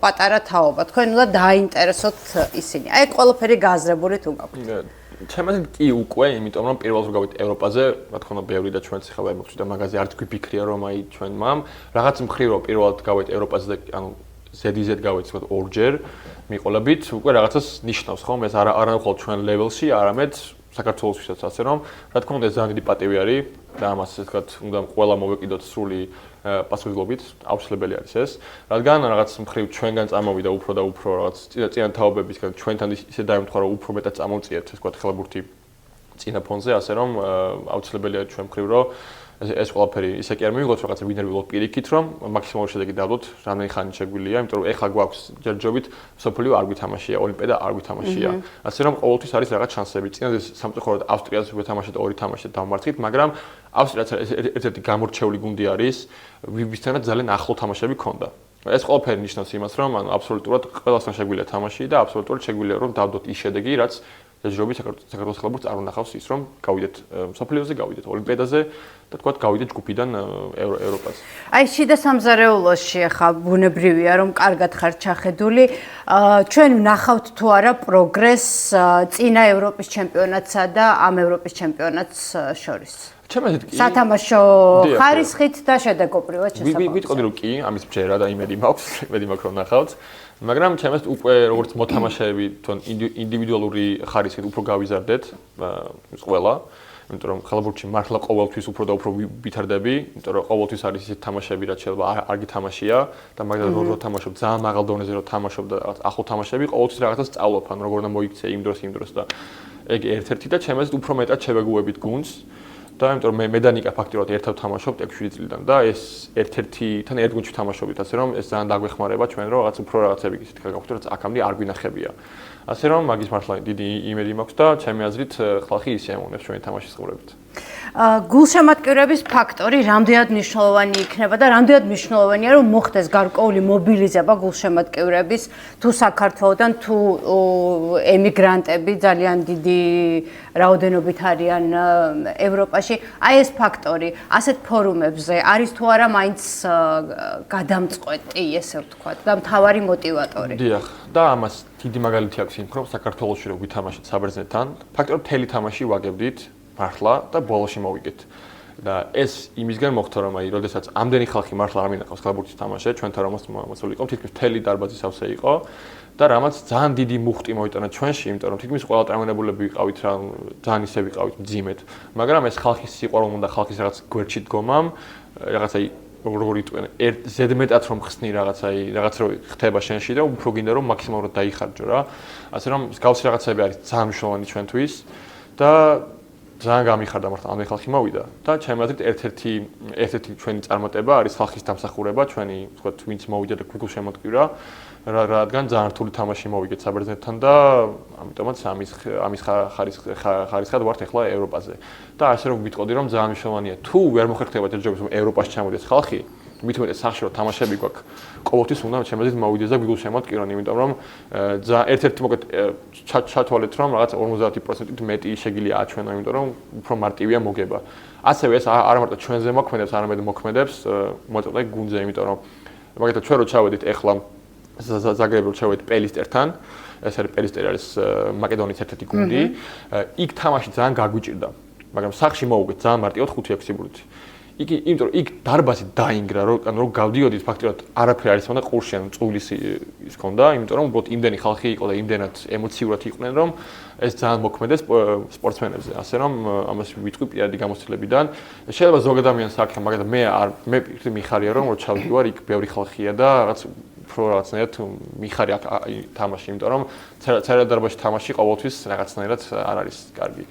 პატარა თაობა. თქვენ უნდა დააინტერესოთ ისინი. აი ყველაფერი გააზრებული თუ გაქვთ. ჩემს კი უკვე, იმიტომ რომ პირველად რო გავით ევროპაზე, რა თქმა უნდა, ბევრი და ჩვენც ხა ვერ მოგწვიდა მაგაზე, არც გვიფიქრია რომ აი ჩვენ მამ რაღაც მხრივ რო პირველად გავით ევროპაზე და ანუ ზედიზედ გავით თქვა ორჯერ მიყოლებით, უკვე რაღაცას ნიშნავს ხომ, ეს არა მხოლოდ ჩვენ ლეველში, არამედ საქართველოსთვისაც, ასე რომ, რა თქმა უნდა, ეს ძალიან დიდი პატივი არის და ამას ასე ვთქვათ, უნდა ყველა მოვეკიდოთ სრული პასუხისმგებლობით, აუცილებელი არის ეს, რადგან რაღაც მხრივ ჩვენგან წამოვიდა უფრო და უფრო რაღაც წინა თაობებისგან ჩვენთან ისე დაემთხვა, რომ უფრო მეტად წამოვწიეთ, ასე ვთქვათ, ხალბურთი წინა ფონზე, ასე რომ აუცილებელია ჩვენ მხრივ, რომ ეს ყველაფერი ისე კი არ მივიღოთ რაღაცა ვინერვილოთ პირიქით, რომ მაქსიმალური შედეგი დავდოთ, რამდენი ხანი შეგვიძლია, იმიტომ რომ ეხლა გვაქვს ჯერჯობით სოფლიო არ გვითამაშია, ოლიმპიადა არ გვითამაშია. ასე რომ ყოველთვის არის რაღაც შანსები. წინაზე სამწუხაროდ ავსტრიას ვეთამაშეთ 2 თამაში დავმარცხით, მაგრამ ავსტრიაც ერთ-ერთი გამორჩეული გუნდი არის, ვისთანაც ძალიან ახლო თამაშები ქონდა. ეს ყველაფერი ნიშნავს იმას, რომ ანუ აბსოლუტურად ყველასთან შეგვიძლია თამაში და აბსოლუტურად შეგვიძლია რომ დავდოთ ის შედეგი, რაც ჯერჯერობით საქართველოს ხალბურთს არ უნახავს ის რომ გავიდეთ სოფლიოზე, გავიდეთ ოლიმპიადაზე და თქვათ გავიდეთ ჯგუფიდან ევროპაზე. აი შიდა სამზარეულოში ახლა ბუნებრივია რომ კარგად ხარ ჩახედული. ჩვენ ვნახავთ თუ არა პროგრესს წინა ევროპის ჩემპიონატსა და ამ ევროპის ჩემპიონატს შორის. ჩემს კი სათამაშო ხარისხით და შედეგობრივად შესაძლოა. ვიტყოდი რომ კი, ამის ბჯერა და იმედი მაქვს, იმედი მაქვს რომ ნახავთ. მაგრამ ჩემს უკვე როგორც მოთამაშეები თვითონ ინდივიდუალური ხარისხით უფრო გავიზარდეთ ყველა, იმიტომ რომ ხალბურთში მართლა ყოველთვის უფრო და უფრო ვითარდები, იმიტომ რომ ყოველთვის არის ისეთი თამაშები, რაც შეიძლება არ გითამაშია და მაგრამ რო თამაშობ ძალიან მაღალ დონეზე რო თამაშობ და ახლო თამაშები ყოველთვის რაღაცას სწავლობ, ან როგორ უნდა მოიქცე იმ დროს და ეგ ერთ-ერთი და ჩემს უფრო მეტად შევეგუებით გუნდს. და იმიტომ რომ მე და ნიკა ფაქტიურად ერთად თამაშობთ 6-7 წლიდან და ეს ერთ-ერთთან ერთ გუნდში თამაშობთ, ასე რომ ეს ძალიან დაგვეხმარება ჩვენ რომ რაღაც უფრო რაღაცები ისეთი გაგვხდეთ, რაც აქამდე არ გვინახებია. ასე რომ მაგის მართლა დიდი იმედი მაქვს და ჩემი აზრით ხალხი ისე ემოვნებს ჩვენი თამაშის ყურებით. გულშემატკივრების ფაქტორი რამდენად მნიშვნელოვანი იქნება და რამდენად მნიშვნელოვანია რომ მოხდეს გარკვეული მობილიზება გულშემატკივრების თუ საქართველოსთან თუ ემიგრანტები ძალიან დიდი რაოდენობით არიან ევროპაში. აი ეს ფაქტორი ასეთ ფორუმებზე არის თუ არა მაინც გადამწყვეტი, ესე ვთქვათ, და მთავარი მოტივატორი. დიახ, და ამას დიდი მაგალითი აქვს იმ რომ საქართველოში რო ვითამაშეთ საბერძნეთთან, ფაქტობრივად მთელი თამაში ვაგებდით მართლა და ბოლოში მოვიგეთ. და ეს იმისგან მოხდა რომ აი, როდესაც ამდენი ხალხი მართლა არ მინახავს ხალბურთის თამაშზე, ჩვენთან რომ მოსული იყო, თითქმის მთელი დარბაზი სავსე იყო და რამაც ძალიან დიდი მუხტი მოიტანა ჩვენში, იმიტომ რომ თითქმის ყველა ტრამვირებულები ვიყავით რა, ძალიან ისე ვიყავით მძიმედ. მაგრამ ეს ხალხის სიყვარული და ხალხის რაღაც გვერდში დგომამ, რაღაც აი როგორ იტყვიან, ზედმეტად რომ ხსნი რაღაც რო ხდება შენში და უფრო გინდა რომ მაქსიმალურად დაიხარჯო რა. ასე რომ მსგავსი რაღაცები არის ძალიან მნიშვნელოვანი ჩვენთვის და ძალიან გამიხარდა მართლა ამ ხალხი მოვიდა და ჩემი აზრით ერთ-ერთი ჩვენი წარმატება არის ხალხის დამსახურება, ჩვენი ვთქვათ, ვინც მოვიდა და გულშემატკივრა, რადგან ძალიან რთული თამაში მოვიგეთ საბერძნეთთან და ამიტომაც ამის ხარისხად ვართ ახლა ევროპაზე. და ასე რომ ვიტყოდი რომ ძალიან მნიშვნელოვანია თუ ვერ მოხერხდება ჯერჯერობით რომ ევროპაში ჩამოვიდეს ხალხი, მით უმეტეს სახში რომ თამაშები გვაქვს, ყოველთვის უნდა ჩემს აზრით მოვიდეს და გულშემატკივრონ, იმიტომ რომ ერთ-ერთი მოკეთ ჩათვალეთ რომ რაღაც 50%-ით მეტი შეგიძლია აჩვენო, იმიტომ რომ უფრო მარტივია მოგება. ასევე ეს არა მარტო ჩვენზე მოქმედებს, არამედ მოქმედებს მოწოდე გუნდზე, იმიტომ რომ მაგალითად ჩვენ რო ჩავედით ეხლა ზაგრებში ჩავედით პელისტერთან, ეს არის პელისტერი არის მაკედონიის ერთ-ერთი გუნდი, იქ თამაში ძალიან გაგვიჭირდა, მაგრამ სახში მოვუგეთ ძალიან მარტივად 5-6 სიბურით. იმიტომ რომ იქ დარბაზი დაინგრა, რომ გავდიოდით ფაქტობრივად არაფერი არის მოდა ყურში, ანუ წულის ის ქონდა, იმიტომ რომ უბრალოდ იმდენი ხალხი იყო და იმდენად ემოციურად იყვნენ, რომ ეს ძალიან მოქმედებს სპორტსმენებზე, ასე რომ ამას ვიტყვი პირადი გამოცდილებიდან. შეიძლება ზოგ ადამიანს აქ, მაგრამ მე პირდაპირ მიხარია რომ ჩავდივარ, იქ ბევრი ხალხია და რაღაც რაღაცნაირად მიხარი აქ თამაში, იმიტომ რომ წერა დარბაზში თამაში ყოველთვის რაღაცნაირად არ არის კარგი.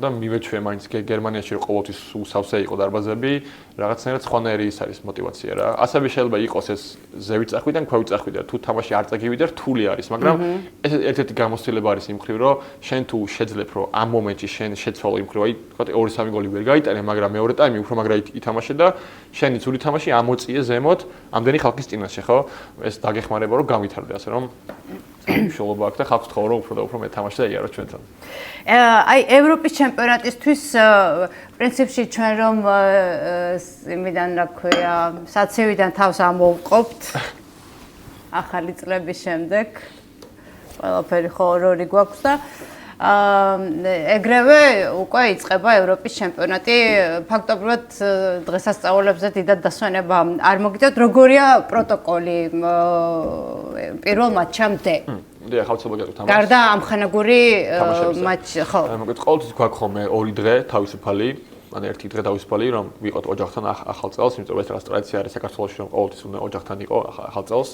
და მივეჩვე მაინც გერმანიაში რომ ყოველთვის უსავსე იყო დარბაზები, რაღაცნაირად სხვანაირი ის არის мотиваცია რა. ასევე შეიძლება იყოს ეს ზევით წახვიდან, ქვევით წახვიდა, თუ თამაში არ წაგივიდა, რთული არის, მაგრამ ეს ერთ-ერთი გამოცდილება არის იმ მხრივ, რომ შენ თუ შეძლებ რომ ამ მომენტში შენ შეცვალო იმ მხრივ, აი თქვა 2-3 გოლი ვერ გაიტანე, მაგრამ მეორე ტაიმი უფრო მაგრა ითამაშე და შენი ცური თამაში ამოწიე ზემოთ ამდენი ხალხის წინაშე, ხო? ეს დაგეხმარება რომ გავითარდე, ასე რომ მშობლობა აქვს და ხალხს თხოვრო უფრო და უფრო მე თამაში და იარო ჩვენთან. აი ევროპის ჩემპიონატისთვის პრინციპში ჩვენ რომ იმიდან რა ქვია, საცივიდან თავს ამოვყოფთ ახალი წლების შემდეგ. ყველაფერი ხო ორი გვაქვს და ეგრევე უკვე იწყება ევროპის ჩემპიონატი. ფაქტობრივად დღესასწაულებზე დიდად დასვენება არ მოგიწევთ. როგორია პროტოკოლი პირველ მატჩამდე? დიახ, ხალხსაბაგატო თამაში. გარდა ამხანაგური მატჩი, ხო. მოგეთ ყოველთვის გვაქვს ხოლმე 2 დღე თავისუფალი, ან 1 დღე თავისუფალი, რომ ვიყოთ ოჯახთან ახალ წელს, იმიტომ რომ ეს რაღაც ტრადიცია არის საქართველოში, რომ ყოველთვის უნდა ოჯახთან იყო ახალ წელს.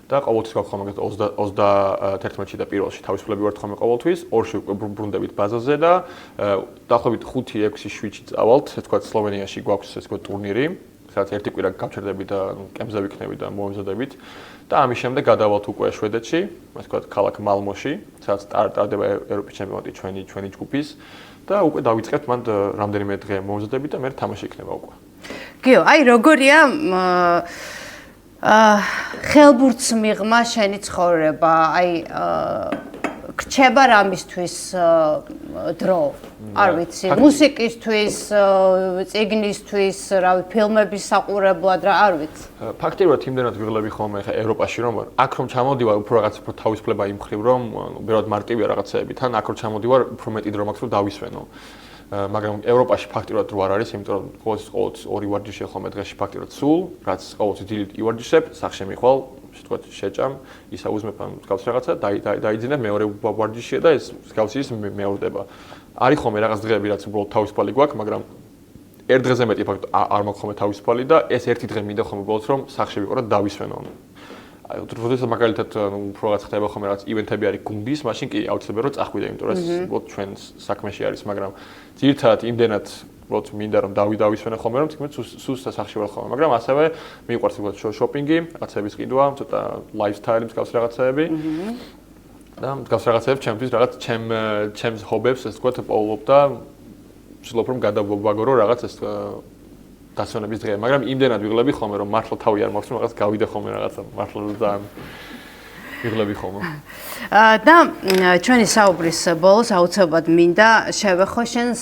და ყოველთვის გვაქვს ხოლმე 21-ში და 1-ში თავისუფლები ვართ ხოლმე ყოველთვის, 2-ში უკვე ბრუნდებით ბაზაზე და დაახლოებით 5-6-7-ში წავალთ, ეს თქვა სლოვენიაში გვაქვს ეს თქვა ტურნირი, სადაც ერთი კვირა გავჩერდებით და კემპზე ვიქნებით და მომზადებით და ამის შემდეგ გადავალთ უკვე შვედეთში, ასე თქვა ქალაქ მალმოში, სადაც ტარდება ევროპის ჩემპიონატი ჩვენი ჯგუფის და უკვე დავიწყებთ მანდ რამდენიმე დღე მომზადებით და მე თამაში იქნება უკვე. გიო, აი როგორია ხელბურთს მიღმა შენი ცხოვრება, აი გრჩება რამისთვის დრო, არ ვიცი, მუსიკისთვის, წიგნისთვის, რავი, ფილმების საყურებლად რა, არ ვიცი. ფაქტობრივად იმდენად ვიღლები ხოლმე ხა ევროპაში რომ აქ რომ ჩამოდივარ, უფრო რაღაც უფრო თავისუფლება იმ მხრივ რომ ბევრად მარტივია რაღაცეები, თან აქ რომ ჩამოდივარ, უფრო მეტი დრო მაქვს რომ დავისვენო. მაგრამ ევროპაში ფაქტობრივად რო არ არის, იმიტომ რომ ყოველთვის 2 ვარჯიშია ხოლმე დღეში ფაქტობრივად სულ, რაც ყოველთვის დილით ივარჯიშებ, სახში მიხვალ, თქვა შეჭამ, ისა უზმებ ამ მსგავს რაღაცა, დაიძინებ მეორე ვარჯიშია და ეს მსგავსი ის მეორდება. არის ხოლმე რაღაც დღეები, რაც უბრალოდ თავისუფალი გვაქვს, მაგრამ ერთ დღეზე მეტი ფაქტ არ მაქვს ხოლმე თავისუფალი და ეს ერთი დღე მინდა ხოლმე უბრალოდ რომ სახში ვიყო და დავისვენო. როდესაც მაგალითად უფრო რაღაც ხდება ხოლმე რაღაც ივენთები არის გუნდის, მაშინ კი აუცილებლად რომ წახვიდე, იმიტომ რომ ეს უბრალოდ ჩვენ საქმეში არის, მაგრამ ძირითადად იმდენად უბრალოდ მინდა რომ დავისვენო ხოლმე რომ თქმით სუსტ სახში ვარ ხოლმე, მაგრამ ასევე მიყვარს უბრალოდ შოპინგი, რაღაცების ყიდვა, ცოტა ლაიფსტაილი მსგავს რაღაცეები. და მსგავს რაღაცეებს ჩემთვის რაღაც ჩემს ჰობებს ეს თქვა პოულობ და ვცდილობ რომ გადავაგორო რაღაც ეს დასვენების დღე, მაგრამ იმდენად ვიღლები ხოლმე რომ მართლა თავი არ მაქვს რომ რაღაც გავიდე ხოლმე რაღაცა მართლა ძალიან ვიღლები ხოლმე. და ჩვენი საუბრის ბოლოს აუცილებლად მინდა შევეხო შენს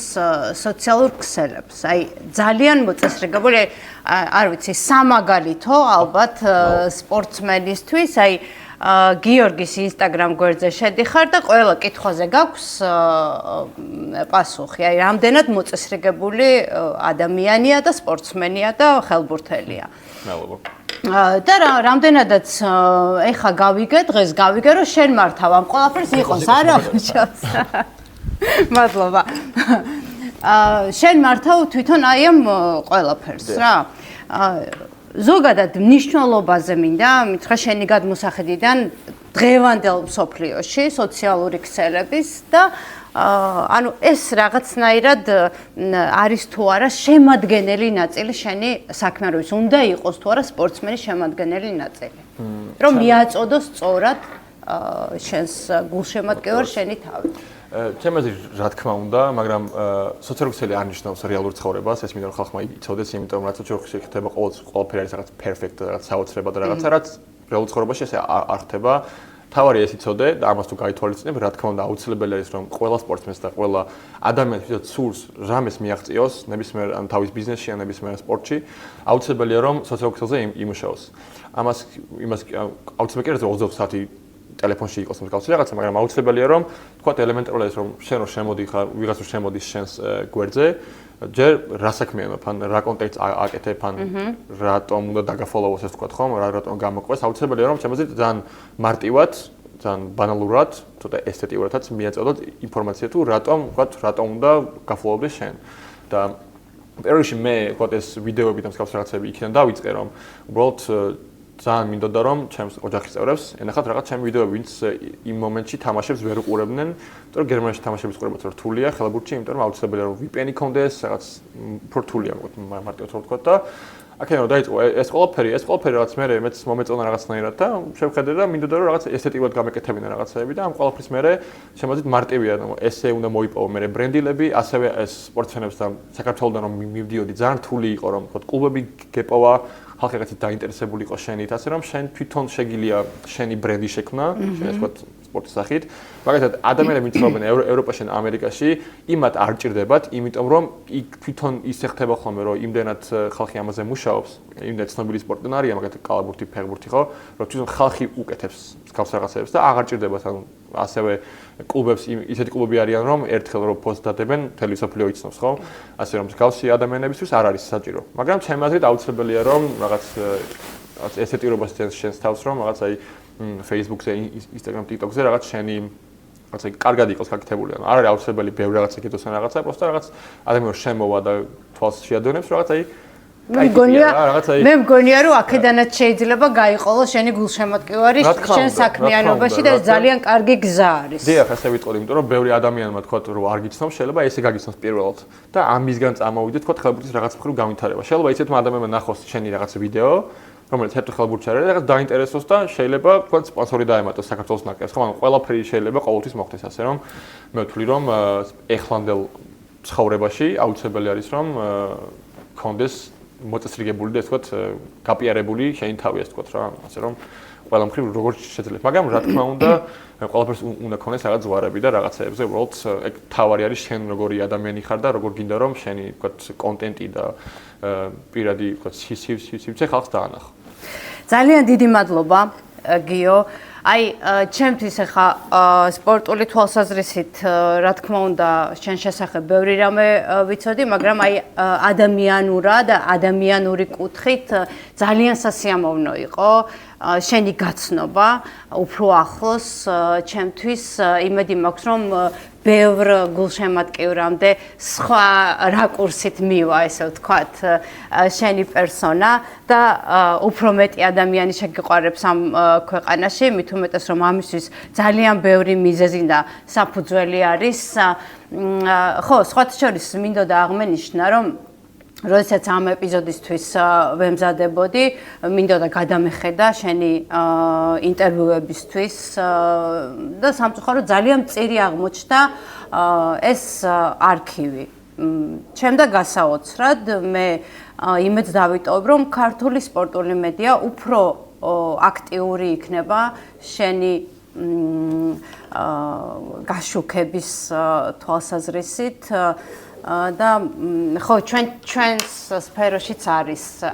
სოციალურ ქსელებს. აი ძალიან მოწესრიგებული, არ ვიცი, სამაგალითო ალბათ სპორტსმენისთვის, აი გიორგის Instagram გვერდზე შედიხარ და ყველა კითხვაზე გაქვს პასუხი. აი რამდენად მოწესრიგებული ადამიანია და სპორტსმენია და ხელბურთელია. მადლობა. და რამდენადაც ეხა გავიგე, დღეს გავიგე, რომ შენ მართავ ამ ყველაფერს იყოს, არა მუშავს. მადლობა. შენ მართავ თვითონ აი ამ ყველაფერს რა. ზოგადად მნიშვნელობაზე მინდა მითხრა შენი გადმოსახედიდან დღევანდელ მსოფლიოში სოციალური ქსელების და ანუ ეს რაღაცნაირად არის თუ არა შემადგენელი ნაწილი შენი საქმიანობის, უნდა იყოს თუ არა სპორტსმენის შემადგენელი ნაწილი. რომ მიაწოდოს სწორად შენს გულშემატკივარ შენი თავი. თემაზე რა თქმა უნდა, მაგრამ სოციალური ქსელი არ ნიშნავს რეალურ ცხოვრებას, ეს მინდა რომ ხალხმა იცოდეს, იმიტომ რომ რაც სოციალური ქსელი ხდება ყოველფერი არის რაღაც პერფექტ, რაღაც საოცრება და რაღაცა, რაც რეალურ ცხოვრებაში ესე არ ხდება. თავარი ეს იცოდე და ამას თუ გაითვალისწინებ, რა თქმა უნდა, აუცილებელი არის რომ ყველა სპორტსმენს და ყველა ადამიანს ვისაც სურს რამეს მიაღწიოს, ნებისმიერ ან თავის ბიზნესში, ან ნებისმიერ სპორტში, აუცილებელია რომ სოციალურ ქსელზე იმუშაოს. იმას აუცილებელი კი არა 24 საათი ტელეფონში იყოს მსგავსი რაღაცა, მაგრამ აუცილებელია რომ თქვა ელემენტარულად ის რომ შენ რო შემოდი ხარ, ვიღაც რო შემოდის შენს გვერდზე, ჯერ რა საქმიანობ, ან რა კონტექსტს აკეთებ, ან რატომ უნდა დაგაფოლოვოს ეს თქვა ხომ, რატომ გამოყვეს, აუცილებელია რომ შემოძით ძალიან მარტივად, ძალიან ბანალურად, ცოტა ესთეტიურადაც მიაწოდოთ ინფორმაცია თუ რატომ უნდა გაფოლოვდეს შენ. და პირველ რიგში მე თქვა ეს ვიდეოები და მსგავსი რაღაცები იქიდან დავიწყე რომ უბრალოდ ძალიან მინდოდა რომ ჩემს ოჯახის წევრებს ენახათ რაღაც ჩემი ვიდეოები, ვინც იმ მომენტში თამაშებს ვერ უყურებდნენ, იმიტომ რომ გერმანიაში თამაშების ყურებაც რთულია, ხელებურთში, იმიტომ რომ აუცილებელია რომ VPN-ი კონდეს, რაღაც უფრო რთულია, მარტივად რო ვთქვა და აქედან რომ დაიწყო ეს ყველაფერი რაღაც მე მეც მომეწონა რაღაცნაირად და შევხედე და მინდოდა რომ რაღაც ესთეტიურად გამეკეთებინა რაღაცეები და ამ ყველაფრის მერე შემოძით მარტივია, ესე უნდა მოიპოვო მე ბრენდილები, ასევე ეს სპორტსმენებს და საქართველოსთან რომ მივდიოდი, ძალიან რთული იყო რომ თქო კლუბები გეპოვა ხალხი რაღაცით დაინტერესებული იყო შენით, ასე რომ შენ თვითონ შეგიძლია შენი ბრენდი შექმნა, შენ ასე ვთქვათ სპორტის სახით. მაგალითად, ადამიანები მიცხოვრობენ ევროპაში, ამერიკაში, იმათ არ ჭირდებათ, იმიტომ რომ იქ თვითონ ისე ხდება ხოლმე, რომ იმდენად ხალხი ამაზე მუშაობს, იმდენად ცნობილი სპორტონარია, მაგალითად კალაბურთი, ფეხბურთი ხო, რომ თვითონ ხალხი უკეთებს მსგავს რაღაცებს და აღარ ჭირდებათ, ანუ ასევე კლუბებს ისეთი კლუბები არიან, რომ ერთხელ რო პოსტ დადებენ, მთელი მსოფლიო იცნობს, ხო? ასე რომ მსგავსი ადამიანებისთვის არ არის საჭირო. მაგრამ ჩემი აზრით აუცილებელია რომ რაღაც ესეთირობას შენს თავს რომ რაღაც აი Facebook-ზე, Instagram, TikTok-ზე რაღაც შენი რაღაცა კარგად იყოს გაკეთებული. არ არის აუცილებელი ბევრი რაღაცა გეთოს ან რაღაცა, просто რაღაც ადამიანს შემოვა და თვალს შეადონებს რაღაც აი მე მგონია რომ აქედანაც შეიძლება გაიყოლოს შენი გულშემატკივარი შენ საქმიანობაში და ეს ძალიან კარგი გზა არის. დიახ, ასე ვიტყოდი, იმიტომ რომ ბევრი ადამიანმა თქვა რომ არ გიცნობს, შეიძლება ესე გაგიცნოს პირველად და ამისგან წამოვიდეთ თქვა ხელბურთის რაღაც მხრივ განვითარება. შეიძლება ისეთმა ადამიანმა ნახოს შენი რაღაც ვიდეო რომელიც ერთო ხელბურთში არის, რაღაც დაინტერესოს და შეიძლება თქვა სპონსორი დაემატოს საქართველოს ნაკრებს. ხო, ანუ ყველაფერი შეიძლება ყოველთვის მოხდეს, ასე რომ მე ვთვლი რომ ეხლანდელ ცხოვრებაში აუცილებელი არის რომ კონდეს მოწესრიგებული და ასე ვთქვათ გაპიარებული შენი თავი, ასე ვთქვათ რა, ასე რომ ყველა მხრივ როგორც შეძლებ. მაგრამ რა თქმა უნდა, ყველაფერს უნდა ქონდეს რაღაც ზვარები და რაღაცეებზე, უბრალოდ ეგ თავარი არის შენ როგორი ადამიანი ხარ და როგორ გინდა რომ შენი ვთქვათ კონტენტი და პირადი ვთქვათ სივრცე ხალხს დაანახო. ძალიან დიდი მადლობა, გიო. აი, ჩემთვის ახლა სპორტული თვალსაზრისით, რა თქმა უნდა, შენ შესახებ ბევრი რამე ვიცოდი, მაგრამ აი ადამიანურად, ადამიანური კუთხით ძალიან სასიამოვნო იყო შენი გაცნობა, უფრო ახლოს ჩემთვის იმედი მაქვს, რომ ბევრ გულშემატკივრამდე სხვა რაკურსით მივა, ესე ვთქვათ, შენი პერსონა და უფრო მეტი ადამიანი შეგიყვარებს ამ ქვეყანაში, მით უმეტეს რომ ამისთვის ძალიან ბევრი მიზეზი და საფუძველი არის. ხო, სხვათა შორის მინდოდა აღმენიშნა, რომ როდესაც ამ ეპიზოდისთვის ვემზადებოდი, მინდოდა გადამეხედა შენი ინტერვიუებისთვის და სამწუხაროდ ძალიან მწირი აღმოჩნდა ეს არქივი. ჩემდა გასაოცრად მე იმედს დავიტოვებ, რომ ქართული სპორტული მედია უფრო აქტიური იქნება შენი გაშუქების თვალსაზრისით და ხო ჩვენს სფეროშიც არის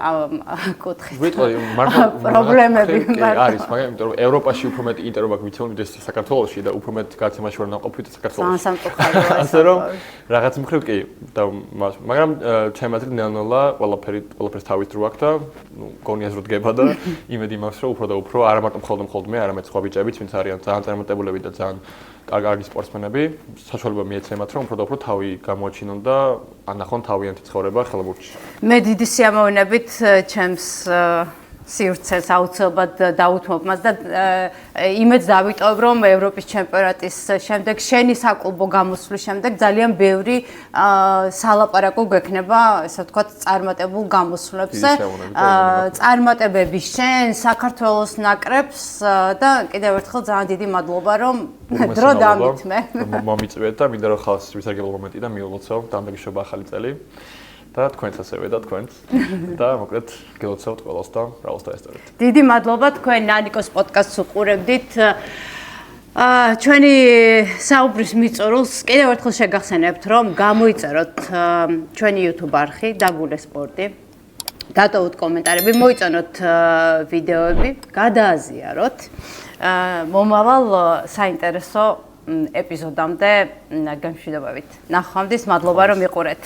კუთხით პრობლემები არის, მაგრამ იმიტომ რომ ევროპაში უფრო მეტი ინტერვიუ აქვს ვიცი, ვიდრე საქართველოში და უფრო მეტ გაცემაში ვარ ნაყოფით საქართველოში. სამწუხაროა. ასე რომ რაღაც მხრივ კი და მაგრამ ჩემი აზრით ნელ-ნელა ყველაფერს თავის დრო აქვს და გონიას რო დგება და იმედი მაქვს რომ უფრო და უფრო არა მარტო მხოლოდ მე, არამედ სხვა ბიჭებიც, ვინც არიან ძალიან წარმატებულები და ძალიან კარგი სპორტსმენები, საშუალება მიეცემათ რომ უფრო და უფრო თავი გამოაჩინონ და ანახონ თავიანთი ცხოვრება ხელბურთში. მე დიდი სიამოვნებით ჩემს სივრცეს აუცილებლად დაუთმობ მას და იმედს დავიტოვებ, რომ ევროპის ჩემპიონატის შემდეგ შენი საკლუბო გამოსვლის შემდეგ ძალიან ბევრი სალაპარაკო გვექნება, ესე ვთქვათ, წარმატებულ გამოსვლებზე. წარმატებები შენ, საქართველოს ნაკრებს და კიდევ ერთხელ ძალიან დიდი მადლობა, რომ დრო დამითმე. მომიწვიეთ და მინდა რომ ხალხს ვისარგებლო მომენტი და მიულოცო დამდეგშობა ახალი წელი. და თქვენც ასევე და თქვენც და მოკლედ გელოცავთ ყველას და ბრავოს დაესწრებით. დიდი მადლობა თქვენ ნანიკოს პოდკასტს უყურებდით. ჩვენი საუბრის მიწურულს კიდევ ერთხელ შეგახსენებთ, რომ გამოიწეროთ ჩვენი YouTube არხი დაგულე სპორტი. დატოვოთ კომენტარები, მოიწონოთ ვიდეოები, გადააზიაროთ. მომავალ საინტერესო ეპიზოდამდე გამშვიდობებით. ნახვამდის, მადლობა რომ იყურეთ.